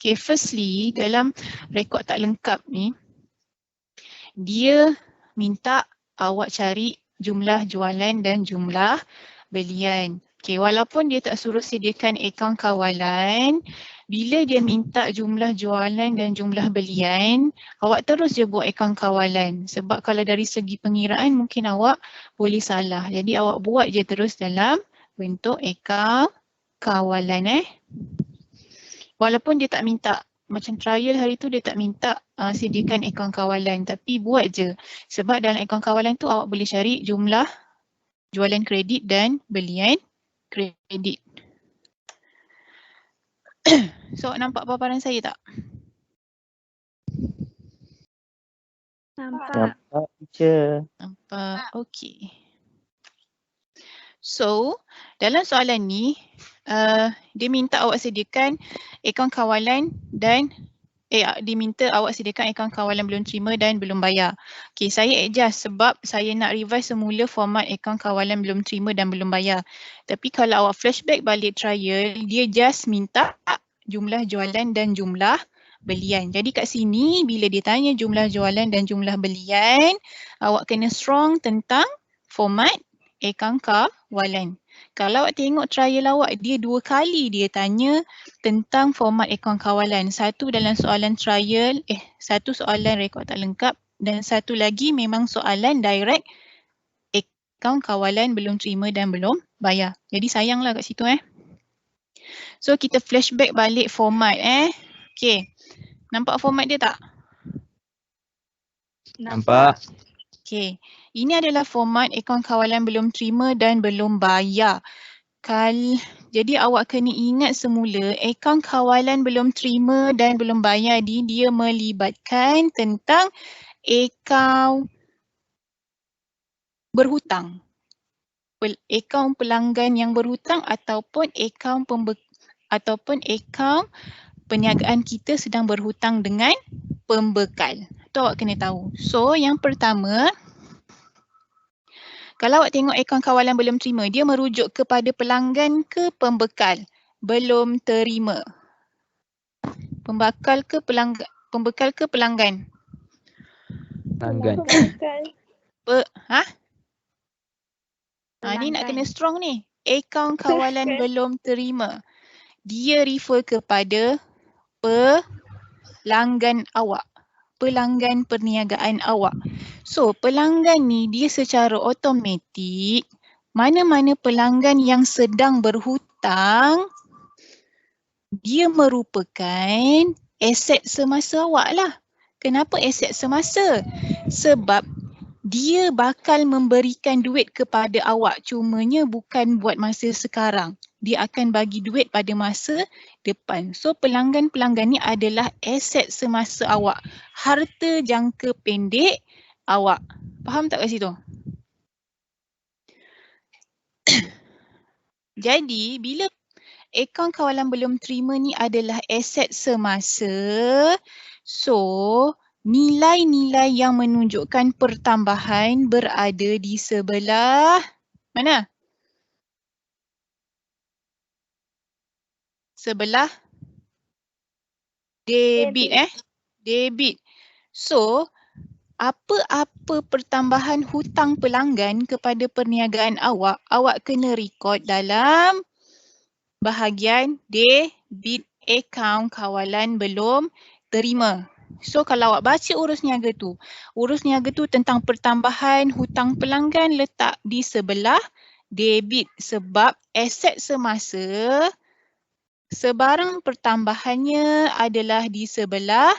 Okay, firstly dalam rekod tak lengkap ni, dia minta awak cari jumlah jualan dan jumlah belian. Okay, walaupun dia tak suruh sediakan akaun kawalan, bila dia minta jumlah jualan dan jumlah belian, awak terus je buat akaun kawalan. Sebab kalau dari segi pengiraan mungkin awak boleh salah. Jadi awak buat je terus dalam bentuk akaun kawalan. Walaupun dia tak minta, macam trial hari tu dia tak minta sediakan akaun kawalan, tapi buat je. Sebab dalam akaun kawalan tu awak boleh cari jumlah jualan kredit dan belian kredit. So, nampak paparan saya tak? Nampak, teacher. Nampak, okey. So, dalam soalan ni, dia minta awak sediakan akaun kawalan dan dia minta awak sediakan akaun kawalan belum terima dan belum bayar. Okay, saya adjust sebab saya nak revise semula format akaun kawalan belum terima dan belum bayar. Tapi kalau awak flashback balik trial, dia just minta jumlah jualan dan jumlah belian. Jadi kat sini bila dia tanya jumlah jualan dan jumlah belian, awak kena strong tentang format akaun kawalan. Kalau awak tengok trial awak, dia 2 kali dia tanya tentang format akaun kawalan. Satu dalam soalan trial, satu soalan rekod tak lengkap dan satu lagi memang soalan direct akaun kawalan belum terima dan belum bayar. Jadi sayanglah kat situ So kita flashback balik format Okay. Nampak format dia tak? Nampak. Okay. Ini adalah format akaun kawalan belum terima dan belum bayar. Jadi awak kena ingat semula akaun kawalan belum terima dan belum bayar dia melibatkan tentang akaun berhutang. Akaun pelanggan yang berhutang ataupun akaun perniagaan kita sedang berhutang dengan pembekal. Itu awak kena tahu. So yang pertama, kalau awak tengok akaun kawalan belum terima, dia merujuk kepada pelanggan ke pembekal? Belum terima. Pembekal ke pelanggan? Pelanggan. Ni nak kena strong ni. Akaun kawalan belum terima. Dia refer kepada pelanggan awak. Pelanggan perniagaan awak. So pelanggan ni dia secara automatik, mana-mana pelanggan yang sedang berhutang, dia merupakan aset semasa awak lah. Kenapa aset semasa? Sebab dia bakal memberikan duit kepada awak, cumanya bukan buat masa sekarang. Dia akan bagi duit pada masa depan. So pelanggan-pelanggan ni adalah aset semasa awak. Harta jangka pendek awak. Faham tak kat situ? Jadi bila akaun kawalan belum terima ni adalah aset semasa, so nilai-nilai yang menunjukkan pertambahan berada di sebelah mana? Sebelah debit. Debit. So apa-apa pertambahan hutang pelanggan kepada perniagaan awak, awak kena rekod dalam bahagian debit akaun kawalan belum terima. So kalau awak baca urus niaga tu tentang pertambahan hutang pelanggan letak di sebelah debit sebab aset semasa sebarang pertambahannya adalah di sebelah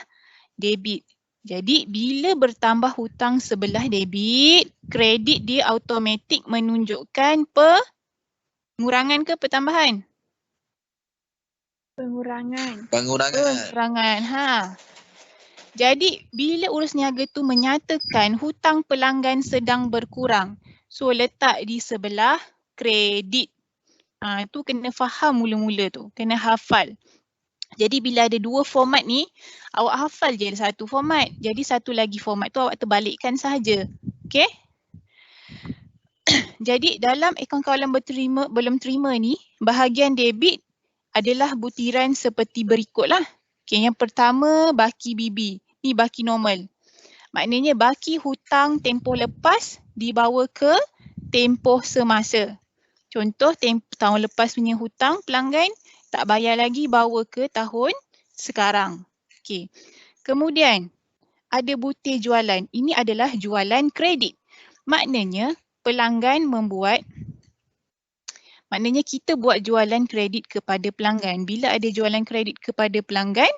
debit. Jadi bila bertambah hutang sebelah debit, kredit dia automatik menunjukkan pengurangan ke pertambahan? Pengurangan. Jadi bila urus niaga tu menyatakan hutang pelanggan sedang berkurang, so letak di sebelah kredit. Tu kena faham mula-mula tu, kena hafal. Jadi bila ada 2 format ni, awak hafal je satu format. Jadi satu lagi format tu awak terbalikkan sahaja. Okay? Jadi dalam akaun kawalan belum terima ni, bahagian debit adalah butiran seperti berikutlah. Okay, yang pertama baki BB. Ni baki normal. Maknanya baki hutang tempoh lepas dibawa ke tempoh semasa. Contoh tahun lepas punya hutang pelanggan tak bayar lagi, bawa ke tahun sekarang. Okay. Kemudian ada butir jualan. Ini adalah jualan kredit. Maknanya pelanggan maknanya kita buat jualan kredit kepada pelanggan. Bila ada jualan kredit kepada pelanggan,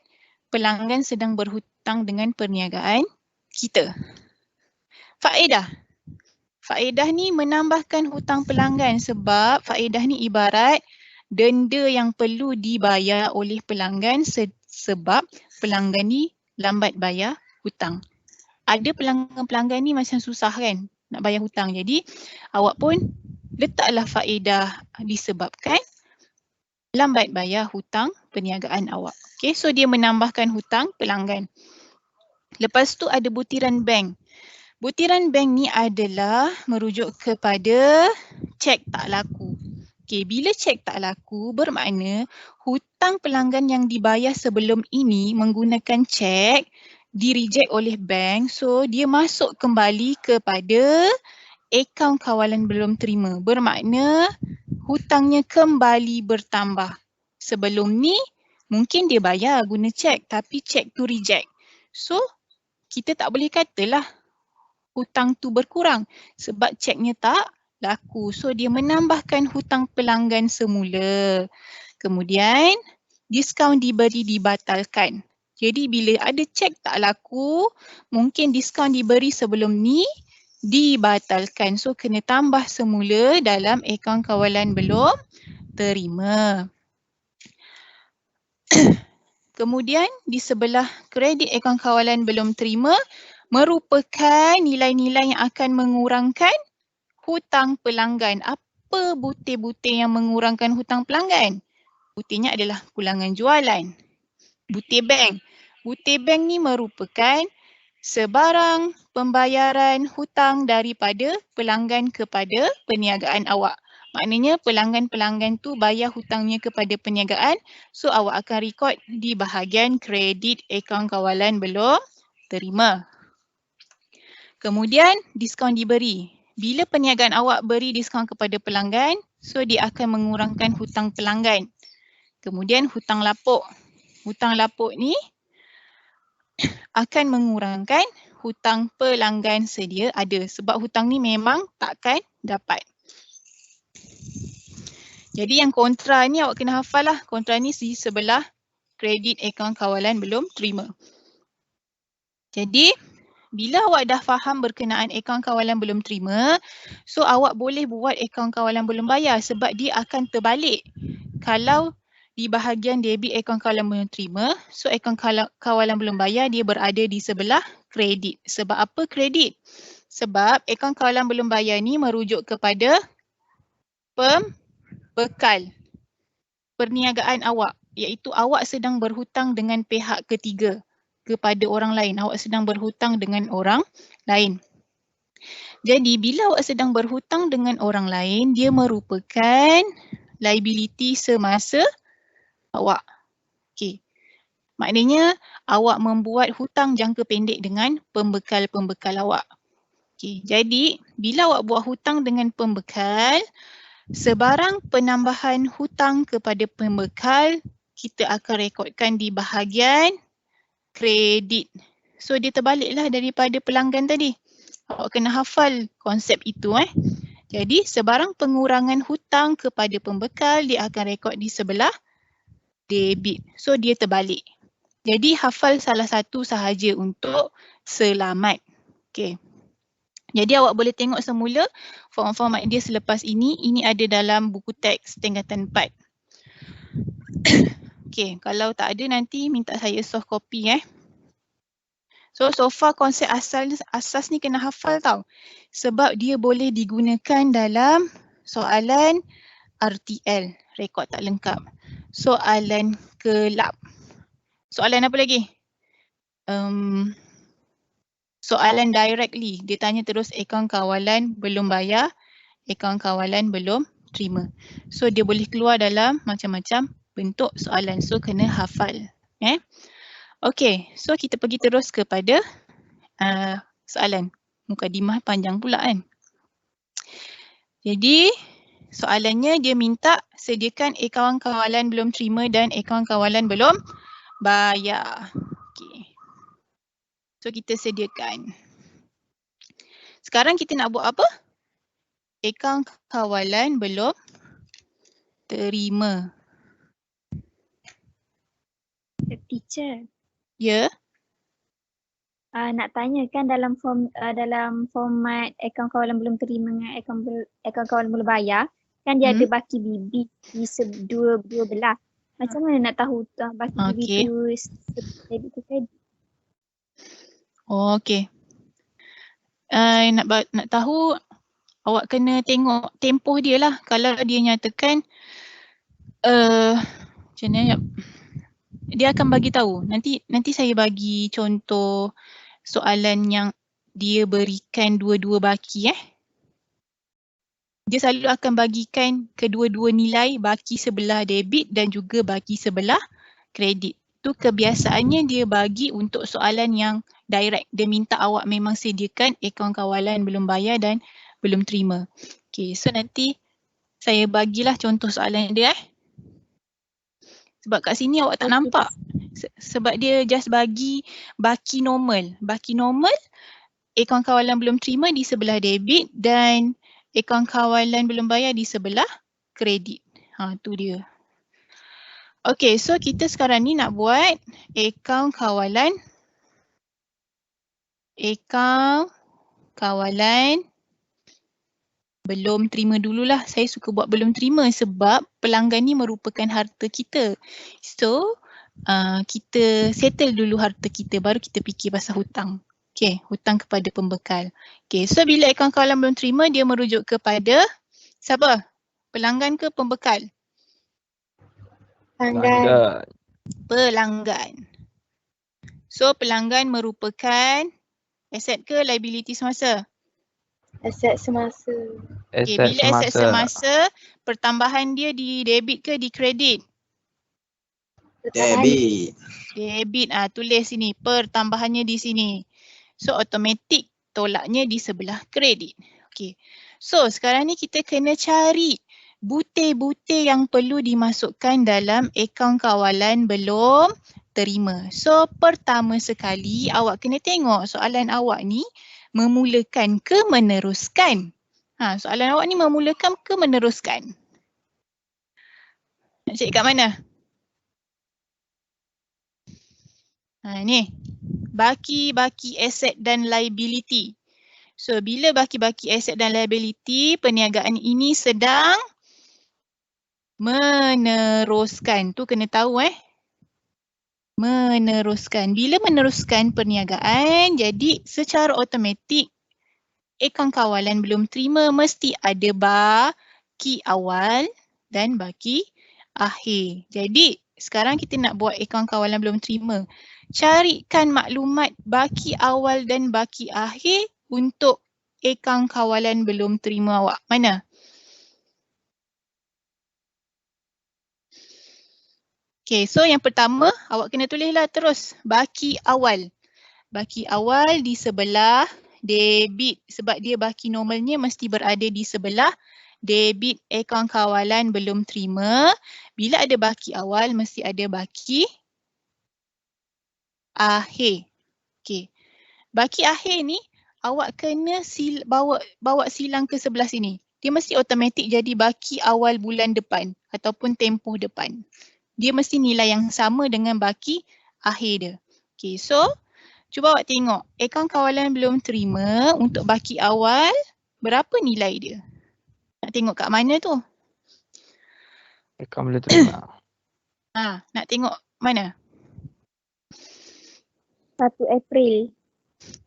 pelanggan sedang berhutang dengan perniagaan kita. Faedah. Faedah ni menambahkan hutang pelanggan sebab faedah ni ibarat denda yang perlu dibayar oleh pelanggan sebab pelanggan ni lambat bayar hutang. Ada pelanggan-pelanggan ni macam susah kan nak bayar hutang. Jadi awak pun letaklah faedah disebabkan lambat bayar hutang perniagaan awak. Okay, so dia menambahkan hutang pelanggan. Lepas tu ada butiran bank. Butiran bank ni adalah merujuk kepada cek tak laku. Okay, bila cek tak laku bermakna hutang pelanggan yang dibayar sebelum ini menggunakan cek di-reject oleh bank, so dia masuk kembali kepada akaun kawalan belum terima. Bermakna hutangnya kembali bertambah. Sebelum ni mungkin dia bayar guna cek tapi cek tu reject. So kita tak boleh katalah hutang tu berkurang sebab ceknya tak laku. So dia menambahkan hutang pelanggan semula. Kemudian diskaun diberi dibatalkan. Jadi bila ada cek tak laku, mungkin diskaun diberi sebelum ni dibatalkan. So kena tambah semula dalam akaun kawalan belum terima. Kemudian di sebelah kredit akaun kawalan belum terima merupakan nilai-nilai yang akan mengurangkan hutang pelanggan. Apa butir-butir yang mengurangkan hutang pelanggan? Butirnya adalah pulangan jualan. Butir bank. Butir bank ni merupakan sebarang pembayaran hutang daripada pelanggan kepada perniagaan awak. Maknanya pelanggan-pelanggan tu bayar hutangnya kepada perniagaan, so awak akan rekod di bahagian kredit akaun kawalan belum terima. Kemudian diskaun diberi. Bila perniagaan awak beri diskaun kepada pelanggan, so dia akan mengurangkan hutang pelanggan. Kemudian hutang lapuk. Hutang lapuk ni akan mengurangkan hutang pelanggan sedia ada sebab hutang ni memang takkan dapat. Jadi yang kontra ni awak kena hafal lah. Kontra ni di sebelah kredit akaun kawalan belum terima. Jadi bila awak dah faham berkenaan akaun kawalan belum terima, so awak boleh buat akaun kawalan belum bayar sebab dia akan terbalik. Kalau di bahagian debit akaun kawalan belum terima, so akaun kawalan belum bayar dia berada di sebelah kredit. Sebab apa kredit? Sebab akaun kawalan belum bayar ni merujuk kepada pembekal perniagaan awak, iaitu awak sedang berhutang dengan pihak ketiga kepada orang lain. Awak sedang berhutang dengan orang lain. Jadi bila awak sedang berhutang dengan orang lain, dia merupakan liability semasa awak. Okay. Maknanya awak membuat hutang jangka pendek dengan pembekal-pembekal awak. Okay. Jadi bila awak buat hutang dengan pembekal, sebarang penambahan hutang kepada pembekal kita akan rekodkan di bahagian kredit. So dia terbaliklah daripada pelanggan tadi. Awak kena hafal konsep itu. Jadi sebarang pengurangan hutang kepada pembekal dia akan rekod di sebelah debit. So dia terbalik. Jadi hafal salah satu sahaja untuk selamat. Okay. Jadi awak boleh tengok semula format dia selepas ini. Ini ada dalam buku teks tingkatan 4. Okay, kalau tak ada nanti minta saya soft copy So far konsep asas ni kena hafal tau. Sebab dia boleh digunakan dalam soalan RTL, rekod tak lengkap. Soalan kelab. Soalan apa lagi? Soalan directly. Dia tanya terus akaun kawalan belum bayar, akaun kawalan belum terima. So dia boleh keluar dalam macam-macam bentuk soalan. So kena hafal. Okey, so kita pergi terus kepada soalan. Mukadimah panjang pula kan. Jadi soalannya dia minta sediakan akaun kawalan belum terima dan akaun kawalan belum bayar. Okey. So kita sediakan. Sekarang kita nak buat apa? Akaun kawalan belum terima. Teacher, Ya. nak tanya kan dalam format akaun kawalan belum terima dengan akaun kawalan belum bayar, kan dia ada baki BB di dua belah. Macam mana nak tahu baki BB tu debit ke kredit? Oh, okey. Nak tahu, awak kena tengok tempoh dia lah. Kalau dia nyatakan macam mana, dia akan bagi tahu. Nanti saya bagi contoh soalan yang dia berikan dua-dua baki Dia selalu akan bagikan kedua-dua nilai, baki sebelah debit dan juga baki sebelah kredit. Tu kebiasaannya dia bagi untuk soalan yang direct. Dia minta awak memang sediakan akaun kawalan belum bayar dan belum terima. Okay, so nanti saya bagilah contoh soalan dia Sebab kat sini awak tak nampak. Sebab dia just bagi baki normal. Baki normal, akaun kawalan belum terima di sebelah debit dan akaun kawalan belum bayar di sebelah kredit. Tu dia. Okay, so kita sekarang ni nak buat akaun kawalan belum terima dululah. Saya suka buat belum terima sebab pelanggan ni merupakan harta kita. So, kita settle dulu harta kita baru kita fikir pasal hutang. Okay, hutang kepada pembekal. Okay, so bila akaun kawalan belum terima, dia merujuk kepada siapa? Pelanggan ke pembekal? Pelanggan. So, pelanggan merupakan aset ke liability semasa? Aset semasa. Okay, bila aset semasa, pertambahan dia di debit ke di kredit? Debit. Debit. Tulis sini, pertambahannya di sini. So, automatik tolaknya di sebelah kredit. Okay. So, sekarang ni kita kena cari butir-butir yang perlu dimasukkan dalam akaun kawalan belum terima. So, pertama sekali awak kena tengok soalan awak ni memulakan ke meneruskan. Soalan awak ni memulakan ke meneruskan? Nak cek kat mana? Ni. Baki-baki aset dan liability. So, bila baki-baki aset dan liability, perniagaan ini sedang meneruskan. Tu kena tahu meneruskan. Bila meneruskan perniagaan, jadi secara automatik akaun kawalan belum terima mesti ada baki awal dan baki akhir. Jadi sekarang kita nak buat akaun kawalan belum terima. Carikan maklumat baki awal dan baki akhir untuk akaun kawalan belum terima awak. Mana? Okay, so yang pertama awak kena tulislah terus baki awal. Baki awal di sebelah debit sebab dia baki normalnya mesti berada di sebelah debit akaun kawalan belum terima. Bila ada baki awal mesti ada baki akhir. Okay. Baki akhir ni awak kena bawa silang ke sebelah sini. Dia mesti automatik jadi baki awal bulan depan ataupun tempoh depan. Dia mesti nilai yang sama dengan baki akhir dia. Okay, so cuba awak tengok akaun kawalan belum terima untuk baki awal berapa nilai dia? Nak tengok kat mana tu? Akaun belum terima. Nak tengok mana? 1 April.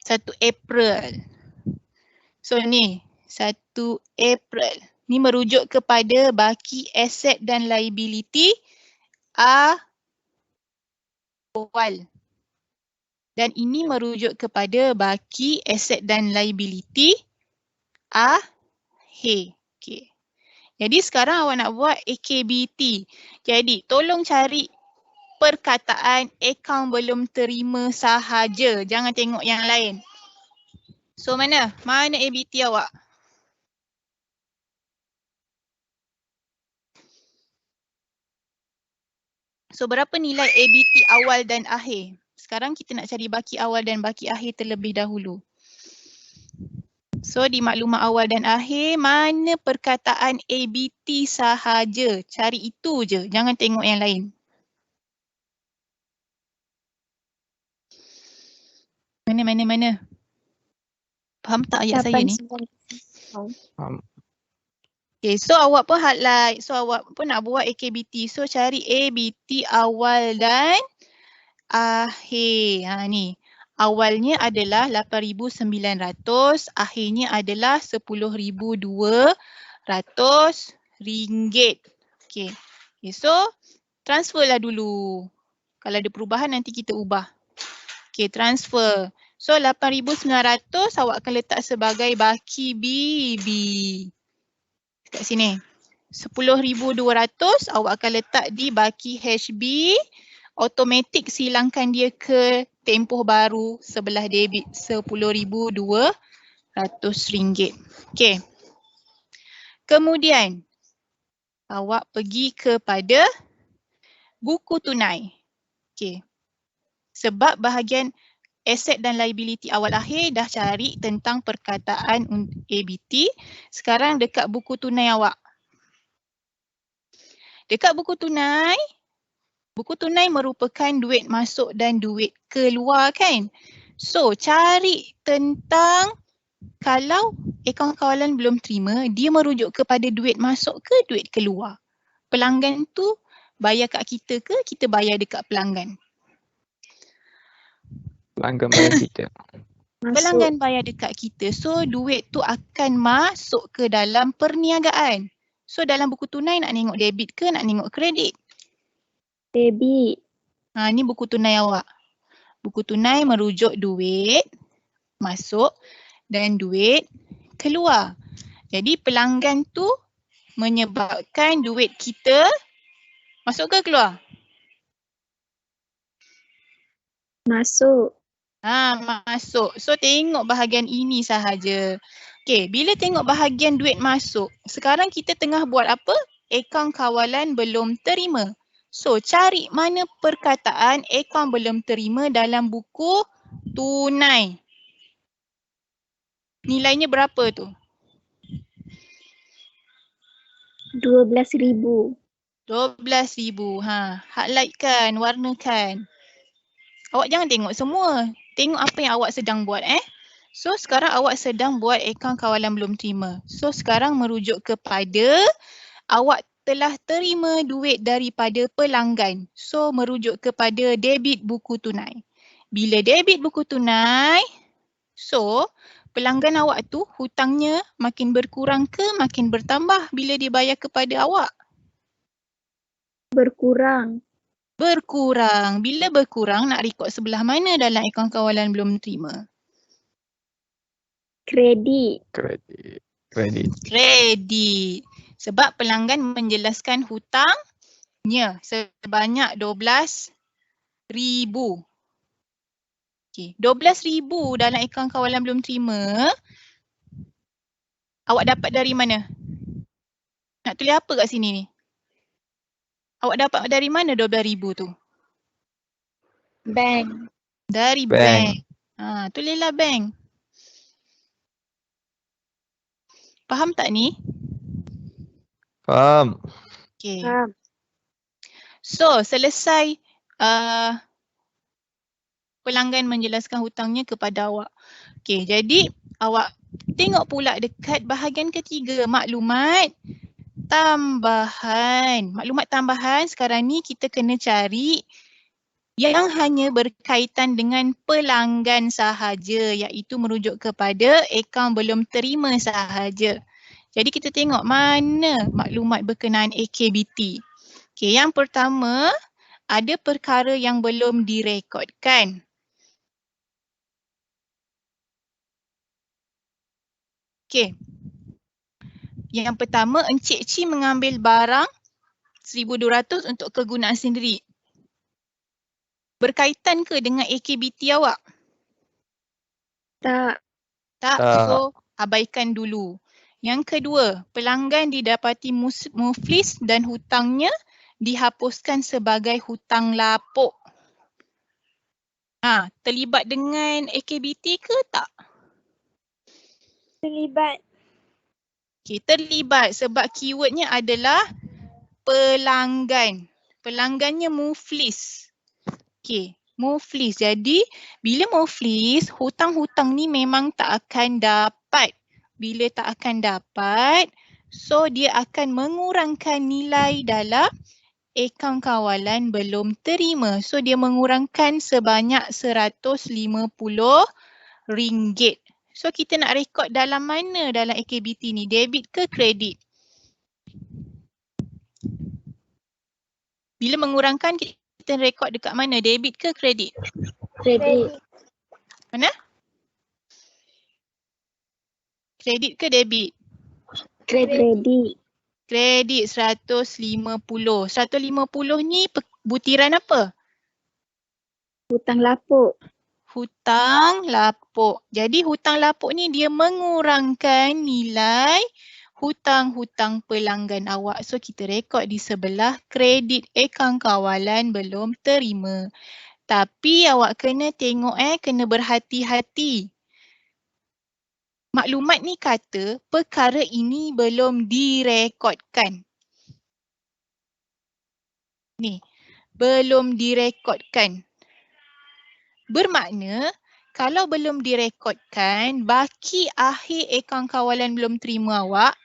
1 April. So ni 1 April. Ni merujuk kepada baki aset dan liability awal. Dan ini merujuk kepada baki aset dan liability akhir. Okay. Jadi sekarang awak nak buat AKBT. Jadi tolong cari perkataan akaun belum terima sahaja. Jangan tengok yang lain. So mana? Mana ABT awak? So berapa nilai ABT awal dan akhir? Sekarang kita nak cari baki awal dan baki akhir terlebih dahulu. So di maklumat awal dan akhir, mana perkataan ABT sahaja? Cari itu je, jangan tengok yang lain. Mana? Faham tak ayat saya ni? 890. Okay, so awak pun highlight. So awak pun nak buat AKBT. So cari ABT awal dan akhir. Ha ni. Awalnya adalah 8,900, akhirnya adalah 10,200 ringgit. Okay. So transferlah dulu. Kalau ada perubahan nanti kita ubah. Okay, transfer. So 8,900 awak akan letak sebagai baki BB. Kat sini. 10,200 awak akan letak di baki HB. Automatik silangkan dia ke tempoh baru sebelah debit RM10,200. Okey. Kemudian awak pergi kepada buku tunai. Okey. Sebab bahagian aset dan liability awal akhir dah cari tentang perkataan ABT. Sekarang dekat buku tunai awak. Dekat buku tunai merupakan duit masuk dan duit keluar kan? So cari tentang kalau akaun kawalan belum terima, dia merujuk kepada duit masuk ke duit keluar? Pelanggan tu bayar kat kita ke kita bayar dekat pelanggan? Pelanggan bayar kita. Pelanggan bayar dekat kita. So duit tu akan masuk ke dalam perniagaan. So dalam buku tunai nak tengok debit ke nak tengok kredit? Debit. Ni buku tunai awak. Buku tunai merujuk duit masuk dan duit keluar. Jadi pelanggan tu menyebabkan duit kita masuk ke keluar? Masuk. Masuk. So tengok bahagian ini sahaja. Okey, bila tengok bahagian duit masuk, sekarang kita tengah buat apa? Akaun kawalan belum terima. So cari mana perkataan akaun belum terima dalam buku tunai. Nilainya berapa tu? 12,000. 12,000. Highlightkan, warnakan. Awak jangan tengok semua. Tengok apa yang awak sedang buat So sekarang awak sedang buat akaun kawalan belum terima. So sekarang merujuk kepada awak telah terima duit daripada pelanggan. So merujuk kepada debit buku tunai. Bila debit buku tunai, so pelanggan awak tu hutangnya makin berkurang ke makin bertambah bila dia bayar kepada awak? Berkurang. Berkurang. Bila berkurang nak rekod sebelah mana dalam akaun kawalan belum terima? Kredit. Kredit. Sebab pelanggan menjelaskan hutangnya sebanyak 12,000. Okey, 12,000 dalam akaun kawalan belum terima. Awak dapat dari mana? Nak tulis apa kat sini ni? Awak dapat dari mana 12,000 tu? Bank. Dari bank. Tulislah bank. Faham tak ni? Faham. Okay. So selesai pelanggan menjelaskan hutangnya kepada awak. Okay, jadi awak tengok pula dekat bahagian ketiga, maklumat tambahan. Maklumat tambahan sekarang ni kita kena cari yang hanya berkaitan dengan pelanggan sahaja, iaitu merujuk kepada akaun belum terima sahaja. Jadi kita tengok mana maklumat berkenaan AKBT. Okay, yang pertama ada perkara yang belum direkodkan. Okay. Yang pertama, Encik Ci mengambil barang 1,200 untuk kegunaan sendiri. Berkaitan ke dengan AKBT awak? Tak. Tak, Tak. so abaikan dulu. Yang kedua, pelanggan didapati muflis dan hutangnya dihapuskan sebagai hutang lapuk. Terlibat dengan AKBT ke tak? Terlibat. Okay, terlibat sebab keywordnya adalah pelanggan. Pelanggannya muflis. Okay, muflis. Jadi bila muflis, hutang-hutang ni memang tak akan dapat. Bila tak akan dapat, so dia akan mengurangkan nilai dalam akaun kawalan belum terima. So dia mengurangkan sebanyak RM150. So kita nak rekod dalam mana dalam AKBT ni? Debit ke kredit? Bila mengurangkan kita rekod dekat mana? Debit ke kredit? Kredit. Mana? Kredit ke debit? Kredit. Kredit 150. 150 ni butiran apa? Hutang lapuk. Hutang lapuk. Jadi hutang lapuk ni dia mengurangkan nilai hutang-hutang pelanggan awak. So kita rekod di sebelah kredit akaun kawalan belum terima. Tapi awak kena tengok kena berhati-hati. Maklumat ni kata perkara ini belum direkodkan. Ni, belum direkodkan. Bermakna kalau belum direkodkan, baki akhir akaun kawalan belum terima awak,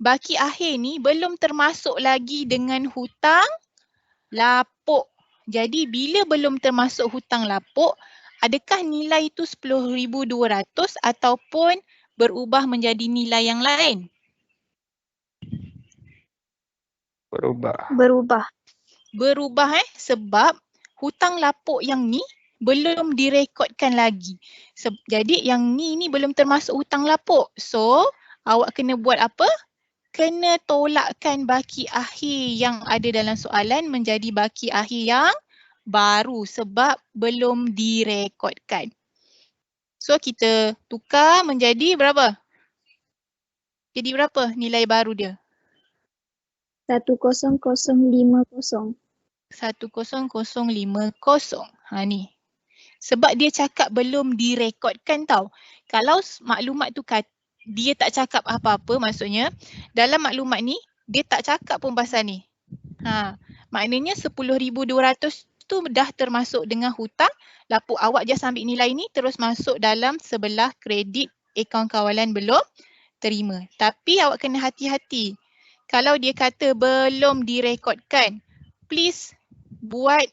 baki akhir ni belum termasuk lagi dengan hutang lapuk. Jadi bila belum termasuk hutang lapuk, adakah nilai itu 10,200 ataupun berubah menjadi nilai yang lain? Berubah. Berubah sebab hutang lapuk yang ni belum direkodkan lagi. Jadi yang ni belum termasuk hutang lapuk. So awak kena buat apa? Kena tolakkan baki akhir yang ada dalam soalan menjadi baki akhir yang baru sebab belum direkodkan. So kita tukar menjadi berapa? Jadi berapa nilai baru dia? 10050. 10050. Ni. Sebab dia cakap belum direkodkan tau. Kalau maklumat tu dia tak cakap apa-apa, maksudnya dalam maklumat ni dia tak cakap pun pasal ni. Maknanya 10,200 tu dah termasuk dengan hutang lapuk. Awak just ambil nilai ni terus masuk dalam sebelah kredit akaun kawalan belum terima. Tapi awak kena hati-hati. Kalau dia kata belum direkodkan, please buat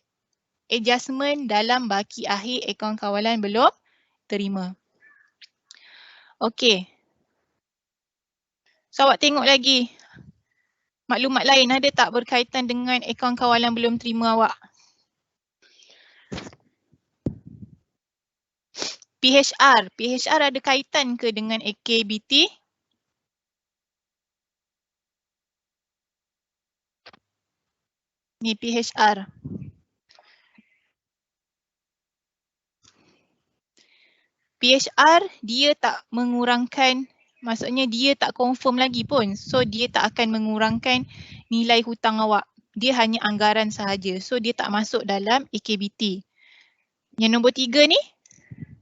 adjustment dalam baki akhir akaun kawalan belum terima. Okey. So awak tengok lagi. Maklumat lain ada tak berkaitan dengan akaun kawalan belum terima awak? PHR. PHR ada kaitan ke dengan AKBT? Ni PHR. PHR dia tak mengurangkan, maksudnya dia tak confirm lagi pun. So dia tak akan mengurangkan nilai hutang awak. Dia hanya anggaran sahaja. So dia tak masuk dalam AKBT. Yang nombor 3 ni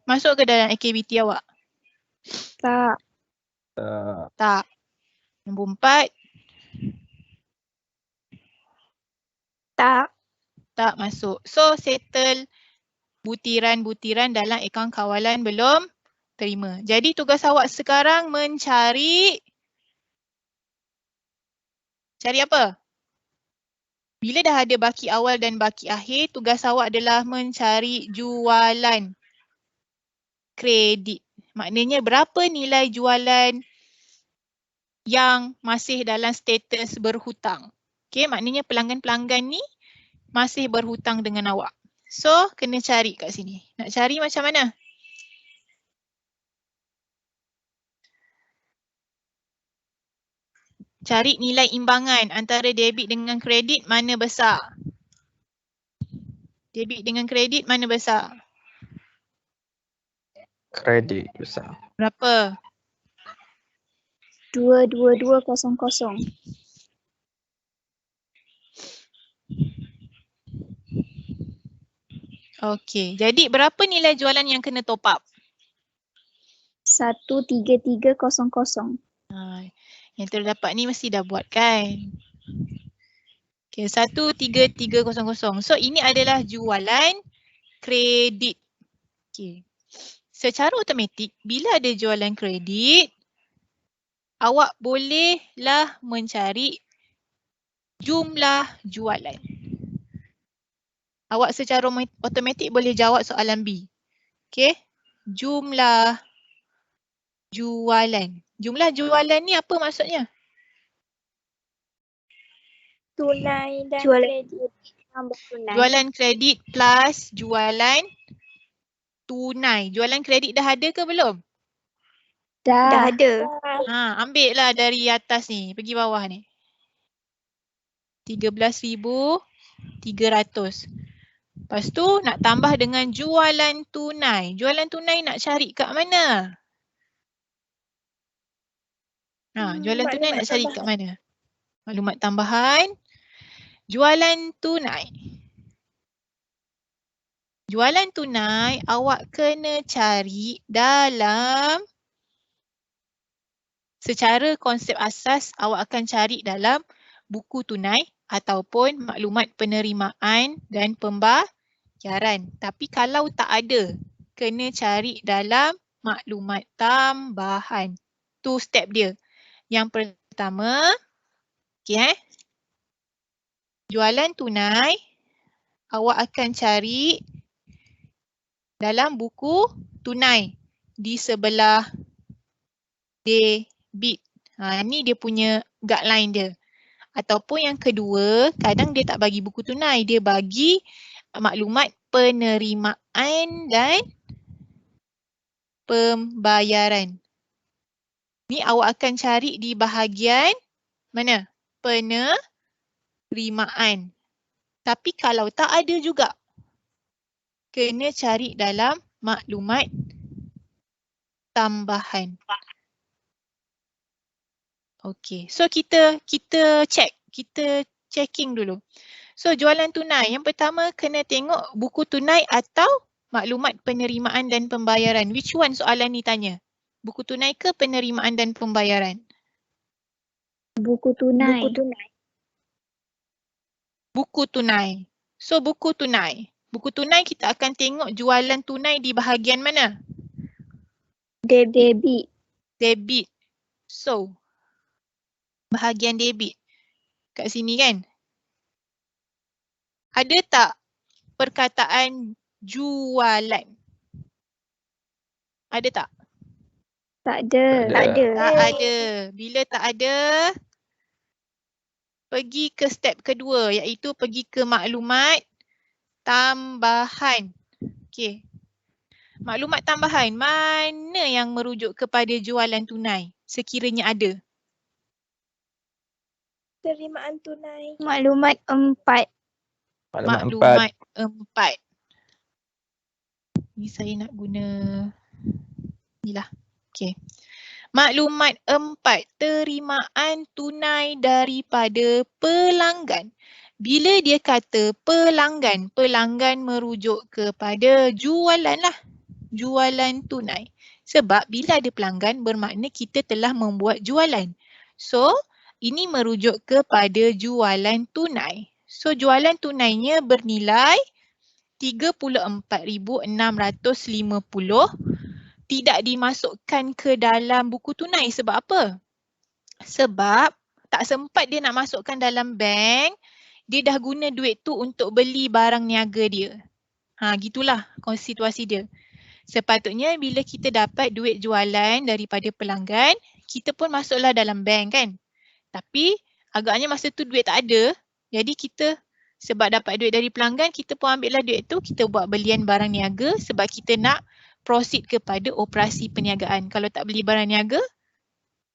masuk ke dalam AKBT awak? Tak. Tak. Nombor 4? Tak. Tak masuk. So settle butiran-butiran dalam akaun kawalan belum terima. Jadi tugas awak sekarang mencari apa? Bila dah ada baki awal dan baki akhir, tugas awak adalah mencari jualan kredit. Maknanya berapa nilai jualan yang masih dalam status berhutang. Okey, maknanya pelanggan-pelanggan ni masih berhutang dengan awak. So, kena cari kat sini. Nak cari macam mana? Cari nilai imbangan antara debit dengan kredit mana besar? Debit dengan kredit mana besar? Kredit besar. Berapa? 22200. Okey. Jadi berapa nilai jualan yang kena top up? 13300. Yang terdapat ni mesti dah buat kan? Okey, 13300. So ini adalah jualan kredit. Okey. Secara automatik bila ada jualan kredit, awak bolehlah mencari jumlah jualan. Awak secara automatik boleh jawab soalan B. Okey. Jumlah jualan. Jumlah jualan ni apa maksudnya? Tunai dan Jualan. kredit. Tunai. Jualan kredit plus jualan tunai. Jualan kredit dah ada ke belum? Dah. ada. Ambil lah dari atas ni, pergi bawah ni. 13,300. Lepas tu nak tambah dengan jualan tunai. Jualan tunai nak cari kat mana? Jualan tunai nak cari kat mana? Maklumat tambahan. Jualan tunai. Jualan tunai awak kena cari dalam, secara konsep asas awak akan cari dalam buku tunai ataupun maklumat penerimaan dan pembayaran. Tapi kalau tak ada, kena cari dalam maklumat tambahan. Tu step dia. Yang pertama, jualan tunai awak akan cari dalam buku tunai di sebelah debit. Ni dia punya guideline dia. Ataupun yang kedua, kadang dia tak bagi buku tunai, dia bagi maklumat penerimaan dan pembayaran. Ni awak akan cari di bahagian mana? Penerimaan. Tapi kalau tak ada juga, kena cari dalam maklumat tambahan. Okey, so kita check, kita checking dulu. So jualan tunai, yang pertama kena tengok buku tunai atau maklumat penerimaan dan pembayaran. Which one soalan ni tanya? Buku tunai ke penerimaan dan pembayaran? Buku tunai. Buku tunai. So buku tunai. Buku tunai kita akan tengok jualan tunai di bahagian mana? Debit. Debit. So bahagian debit. Kat sini kan? Ada tak perkataan jualan? Ada tak? Tak ada. Tak ada. Tak ada. Bila tak ada, pergi ke step kedua iaitu pergi ke maklumat tambahan. Okey. Maklumat tambahan mana yang merujuk kepada jualan tunai sekiranya ada? Penerimaan tunai. Maklumat 4. Maklumat 4. 4. Ni saya nak guna ni lah. Okey. Maklumat 4. Terimaan tunai daripada pelanggan. Bila dia kata pelanggan, pelanggan merujuk kepada jualan lah. Jualan tunai. Sebab bila ada pelanggan bermakna kita telah membuat jualan. So, ini merujuk kepada jualan tunai. So, jualan tunainya bernilai 34,650 tidak dimasukkan ke dalam buku tunai. Sebab apa? Sebab tak sempat dia nak masukkan dalam bank, dia dah guna duit tu untuk beli barang niaga dia. Gitulah situasi dia. Sepatutnya bila kita dapat duit jualan daripada pelanggan, kita pun masuklah dalam bank kan. Tapi agaknya masa tu duit tak ada, jadi kita sebab dapat duit dari pelanggan, kita pun ambil lah duit tu, kita buat belian barang niaga sebab kita nak proceed kepada operasi perniagaan. Kalau tak beli barang niaga,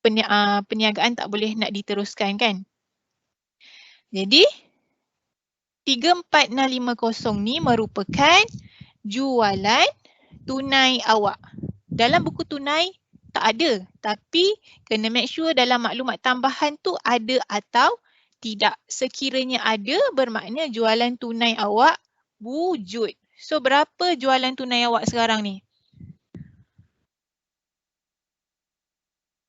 perniagaan tak boleh nak diteruskan kan. Jadi 34650 ni merupakan jualan tunai awak. Dalam buku tunai tak ada, tapi kena make sure dalam maklumat tambahan tu ada atau tidak. Sekiranya ada, bermakna jualan tunai awak wujud. So berapa jualan tunai awak sekarang ni?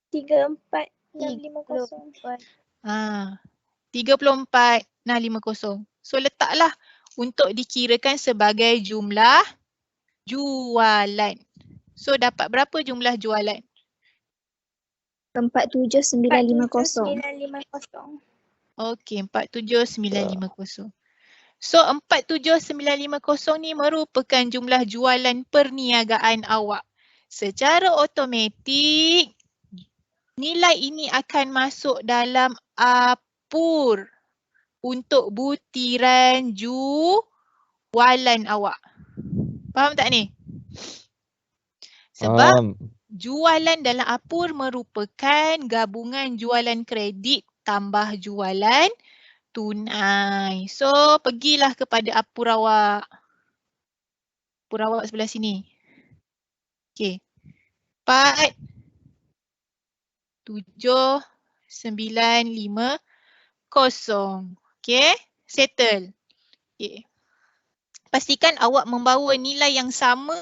34650. 34650. So letaklah untuk dikirakan sebagai jumlah jualan. So dapat berapa jumlah jualan? 47950. 47950. Okey, 47950. So 47950 ni merupakan jumlah jualan perniagaan awak. Secara automatik nilai ini akan masuk dalam apur untuk butiran jualan awak. Faham tak ni? Sebab jualan dalam apur merupakan gabungan jualan kredit tambah jualan tunai. So pergilah kepada apur awak. Apur awak sebelah sini. Okey. 47950. Okey, settle. Okey. Pastikan awak membawa nilai yang sama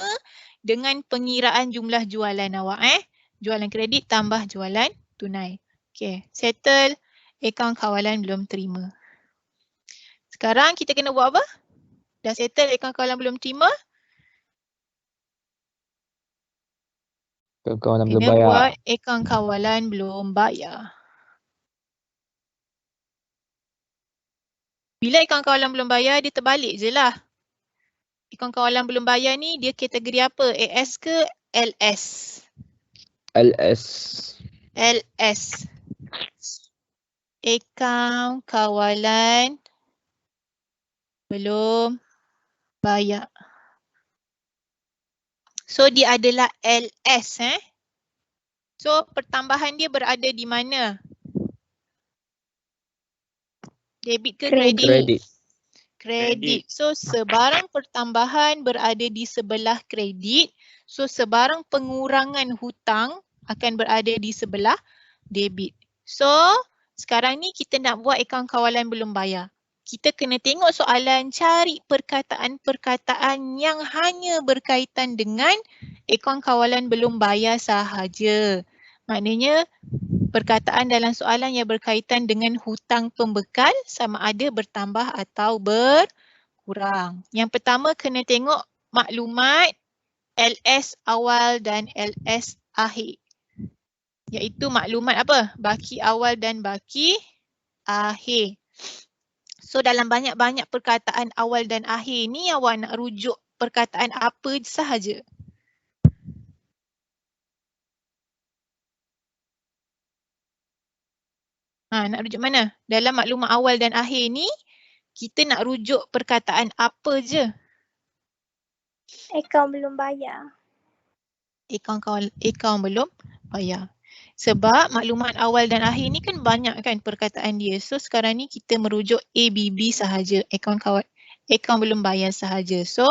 dengan pengiraan jumlah jualan awak. Jualan kredit tambah jualan tunai. Okey, settle. Akaun kawalan belum terima. Sekarang kita kena buat apa? Dah settle akaun kawalan belum terima. Kawalan belum Kena bayar. buat akaun kawalan belum bayar. Bila akaun kawalan belum bayar, dia terbalik je lah. Akaun kawalan belum bayar ni dia kategori apa? AS ke LS? LS. LS. Akaun kawalan belum bayar. So dia adalah LS. So pertambahan dia berada di mana? Debit ke kredit? Kredit. So sebarang pertambahan berada di sebelah kredit. So sebarang pengurangan hutang akan berada di sebelah debit. So sekarang ni kita nak buat akaun kawalan belum bayar. Kita kena tengok soalan, cari perkataan-perkataan yang hanya berkaitan dengan akaun kawalan belum bayar sahaja. Maknanya perkataan dalam soalan yang berkaitan dengan hutang pembekal sama ada bertambah atau berkurang. Yang pertama kena tengok maklumat LS awal dan LS akhir. Iaitu maklumat apa? Baki awal dan baki akhir. So dalam banyak-banyak perkataan awal dan akhir ni awak nak rujuk perkataan apa sahaja? Nak rujuk mana? Dalam maklumat awal dan akhir ni kita nak rujuk perkataan apa je? Akaun belum bayar. Akaun belum bayar. Sebab maklumat awal dan akhir ni kan banyak kan perkataan dia. So sekarang ni kita merujuk ABB sahaja. Akaun belum bayar sahaja. So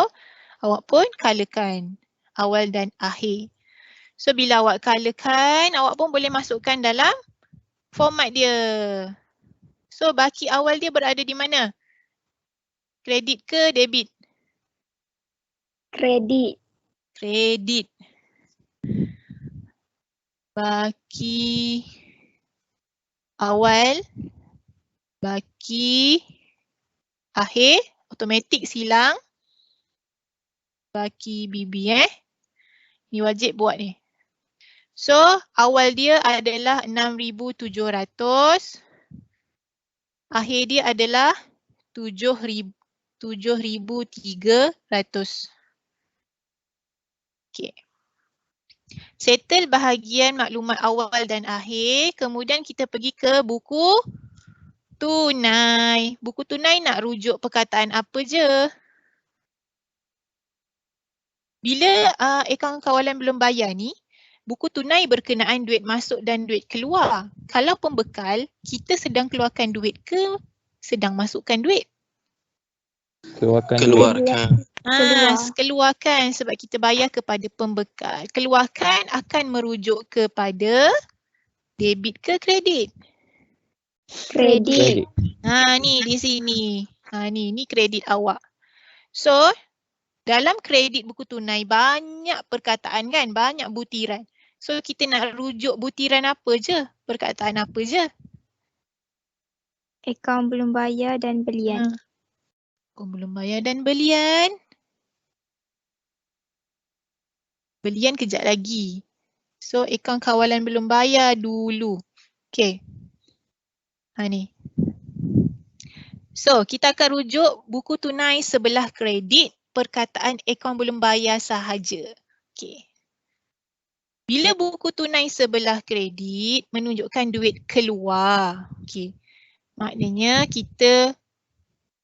awak pun colourkan awal dan akhir. So bila awak colourkan, awak pun boleh masukkan dalam format dia. So baki awal dia berada di mana? Kredit ke debit? Kredit. Kredit. Baki awal, baki akhir, automatik silang. Baki BB Ni wajib buat ni. So awal dia adalah 6,700. Akhir dia adalah 7,300. Okay. Settle bahagian maklumat awal dan akhir. Kemudian kita pergi ke buku tunai. Buku tunai nak rujuk perkataan apa je? Bila akaun kawalan belum bayar ni, buku tunai berkenaan duit masuk dan duit keluar. Kalau pembekal, kita sedang keluarkan duit ke sedang masukkan duit? Keluarkan duit. Keluarkan. Keluarkan sebab kita bayar kepada pembekal. Keluarkan akan merujuk kepada debit ke kredit? Kredit. Ni di sini. Ni kredit awak. So, dalam kredit buku tunai banyak perkataan kan? Banyak butiran. So, kita nak rujuk butiran apa je? Perkataan apa je? Akaun belum bayar dan belian. Akaun belum bayar dan belian. Belian kejap lagi. So, akaun kawalan belum bayar dulu. Okay. Ni. So, kita akan rujuk buku tunai sebelah kredit, perkataan akaun belum bayar sahaja. Okay. Bila buku tunai sebelah kredit menunjukkan duit keluar. Okay. Maknanya kita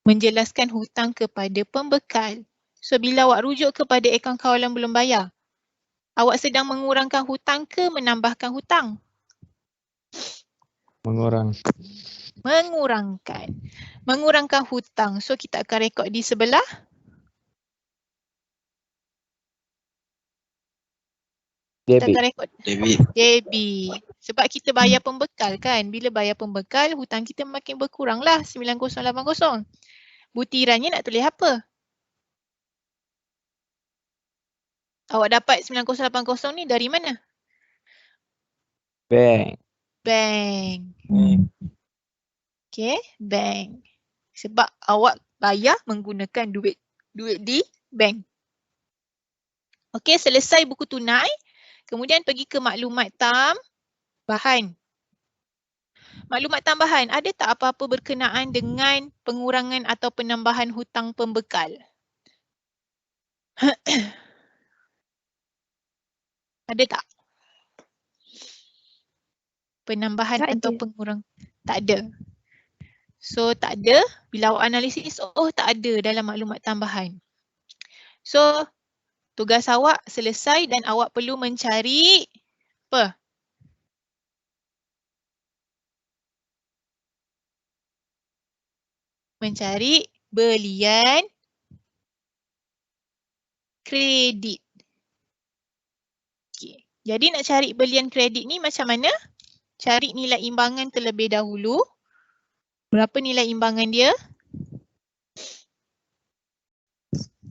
menjelaskan hutang kepada pembekal. So, bila awak rujuk kepada akaun kawalan belum bayar, awak sedang mengurangkan hutang ke menambahkan hutang? Mengurangkan. Mengurangkan hutang. So, kita akan rekod di sebelah kita akan rekod debit. Sebab kita bayar pembekal kan. Bila bayar pembekal, hutang kita makin berkurang lah. 9080. Butirannya nak tulis apa? Awak dapat 9080 ni dari mana? Bank. Okay, bank. Sebab awak bayar menggunakan duit di bank. Okay, selesai buku tunai. Kemudian pergi ke maklumat tambahan. Maklumat tambahan, ada tak apa-apa berkenaan dengan pengurangan atau penambahan hutang pembekal? Ada tak? Penambahan Tak atau ada. pengurangan? Tak ada. So tak ada, bila awak analisis, tak ada dalam maklumat tambahan. So tugas awak selesai dan awak perlu mencari apa? Mencari belian kredit. Okay. Jadi nak cari belian kredit ni macam mana? Cari nilai imbangan terlebih dahulu. Berapa nilai imbangan dia?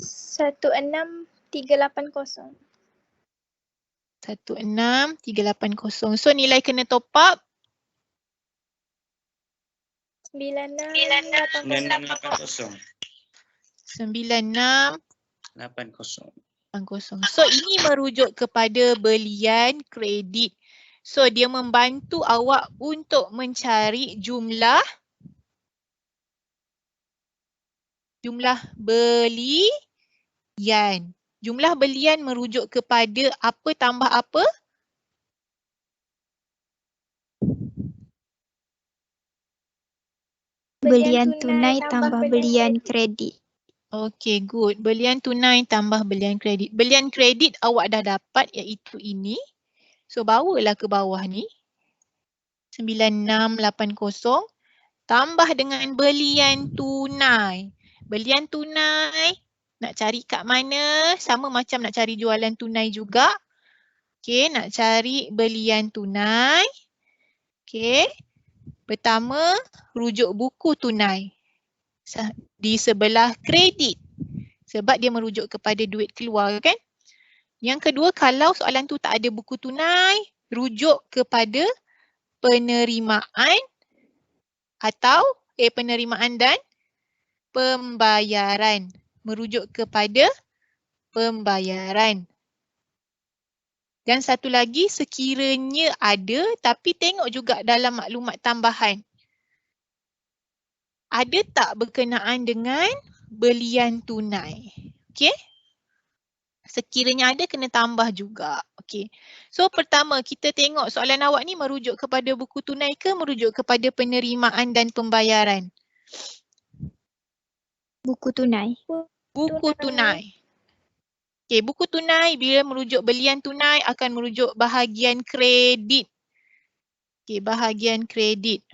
16380. 16380. So nilai kena top up 9680. 9680. So ini merujuk kepada belian kredit. So dia membantu awak untuk mencari jumlah belian. Jumlah belian merujuk kepada apa tambah apa? Belian tunai tambah belian kredit. Okay, good. Belian tunai tambah belian kredit. Belian kredit awak dah dapat iaitu ini. So bawalah ke bawah ni. 9680 tambah dengan belian tunai. Belian tunai nak cari kat mana? Sama macam nak cari jualan tunai juga. Okay, nak cari belian tunai. Okay. Pertama, rujuk buku tunai di sebelah kredit. Sebab dia merujuk kepada duit keluar kan? Yang kedua, kalau soalan tu tak ada buku tunai, rujuk kepada penerimaan atau penerimaan dan pembayaran. Merujuk kepada pembayaran. Dan satu lagi, sekiranya ada, tapi tengok juga dalam maklumat tambahan. Ada tak berkenaan dengan belian tunai? Okay? Sekiranya ada, kena tambah juga. Okay. So pertama, kita tengok soalan awak ni merujuk kepada buku tunai ke merujuk kepada penerimaan dan pembayaran? Buku tunai. Buku tunai. Okay, buku tunai bila merujuk belian tunai akan merujuk bahagian kredit. Okay, bahagian kredit.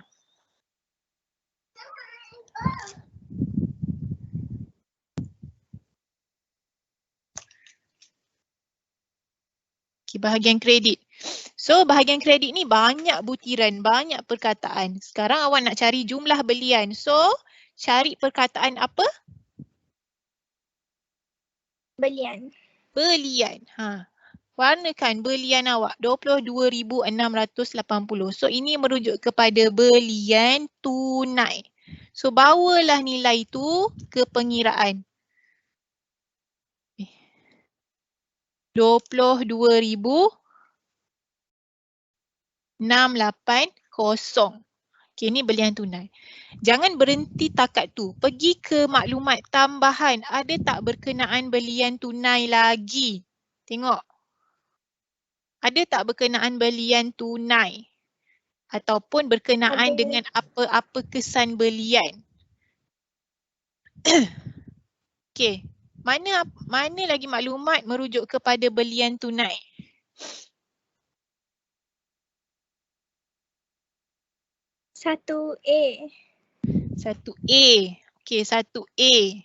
Okay, bahagian kredit. So bahagian kredit ni banyak butiran, banyak perkataan. Sekarang awak nak cari jumlah belian. So cari perkataan apa? Belian. Belian. Warnakan belian awak 22,680. So ini merujuk kepada belian tunai. So bawalah nilai tu ke pengiraan. 22,680. Okay, ni belian tunai. Jangan berhenti takat tu. Pergi ke maklumat tambahan. Ada tak berkenaan belian tunai lagi? Tengok. Ada tak berkenaan belian tunai? Ataupun berkenaan dengan apa-apa kesan belian? Okay. Mana lagi maklumat merujuk kepada belian tunai? Satu A. 1A. Okay, 1A.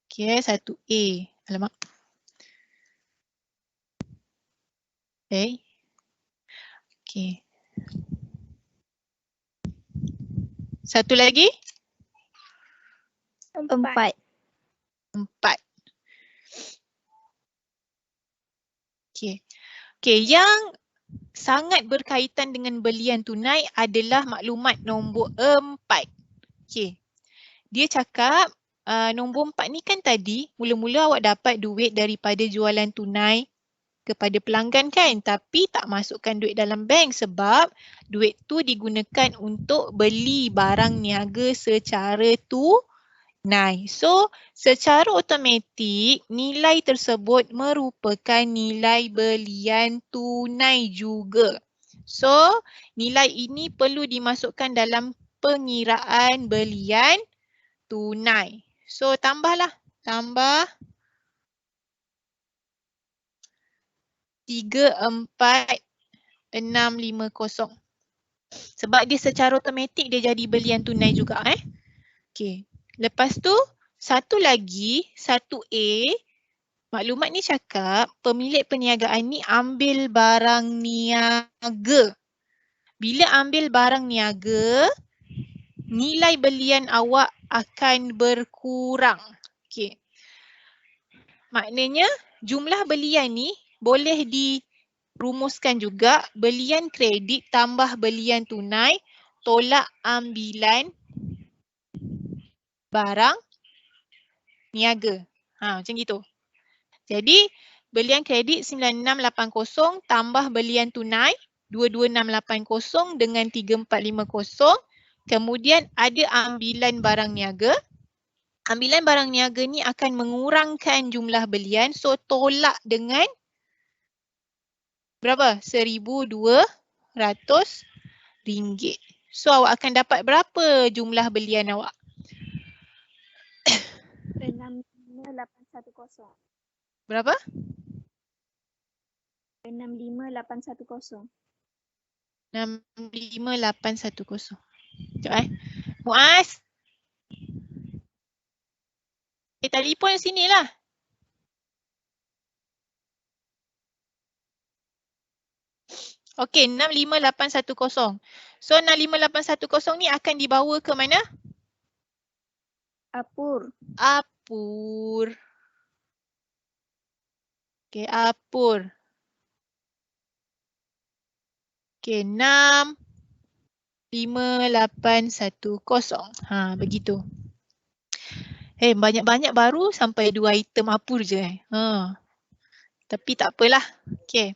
Okay, 1A. Alamak. Okay. Okay. Satu lagi? 4. 4. Okay. Okay, yang sangat berkaitan dengan belian tunai adalah maklumat nombor 4. Okay. Dia cakap nombor 4 ni kan tadi mula-mula awak dapat duit daripada jualan tunai kepada pelanggan kan, tapi tak masukkan duit dalam bank sebab duit tu digunakan untuk beli barang niaga secara tunai. So, secara automatik nilai tersebut merupakan nilai belian tunai juga. So, nilai ini perlu dimasukkan dalam pengiraan belian tunai. So, tambahlah. Tambah 34650. Sebab dia secara automatik dia jadi belian tunai juga Okay. Lepas tu satu lagi 1A, maklumat ni cakap pemilik perniagaan ni ambil barang niaga. Bila ambil barang niaga, nilai belian awak akan berkurang. Okay. Maknanya jumlah belian ni boleh dirumuskan juga belian kredit tambah belian tunai tolak ambilan barang niaga. Macam gitu. Jadi belian kredit 9680 tambah belian tunai 22680 dengan 3450. Kemudian ada ambilan barang niaga. Ambilan barang niaga ni akan mengurangkan jumlah belian. So tolak dengan berapa? RM1,200. So awak akan dapat berapa jumlah belian awak? 65810. Berapa? 65810. 65810. Sekejap Muaz. Telefon sini lah. Okey, 65810. So 65810 ni akan dibawa ke mana? Apur. Apur. Okey, apur. Okey, 65810. Begitu. Banyak-banyak baru sampai 2 item apur je. Tapi tak apalah. Okey.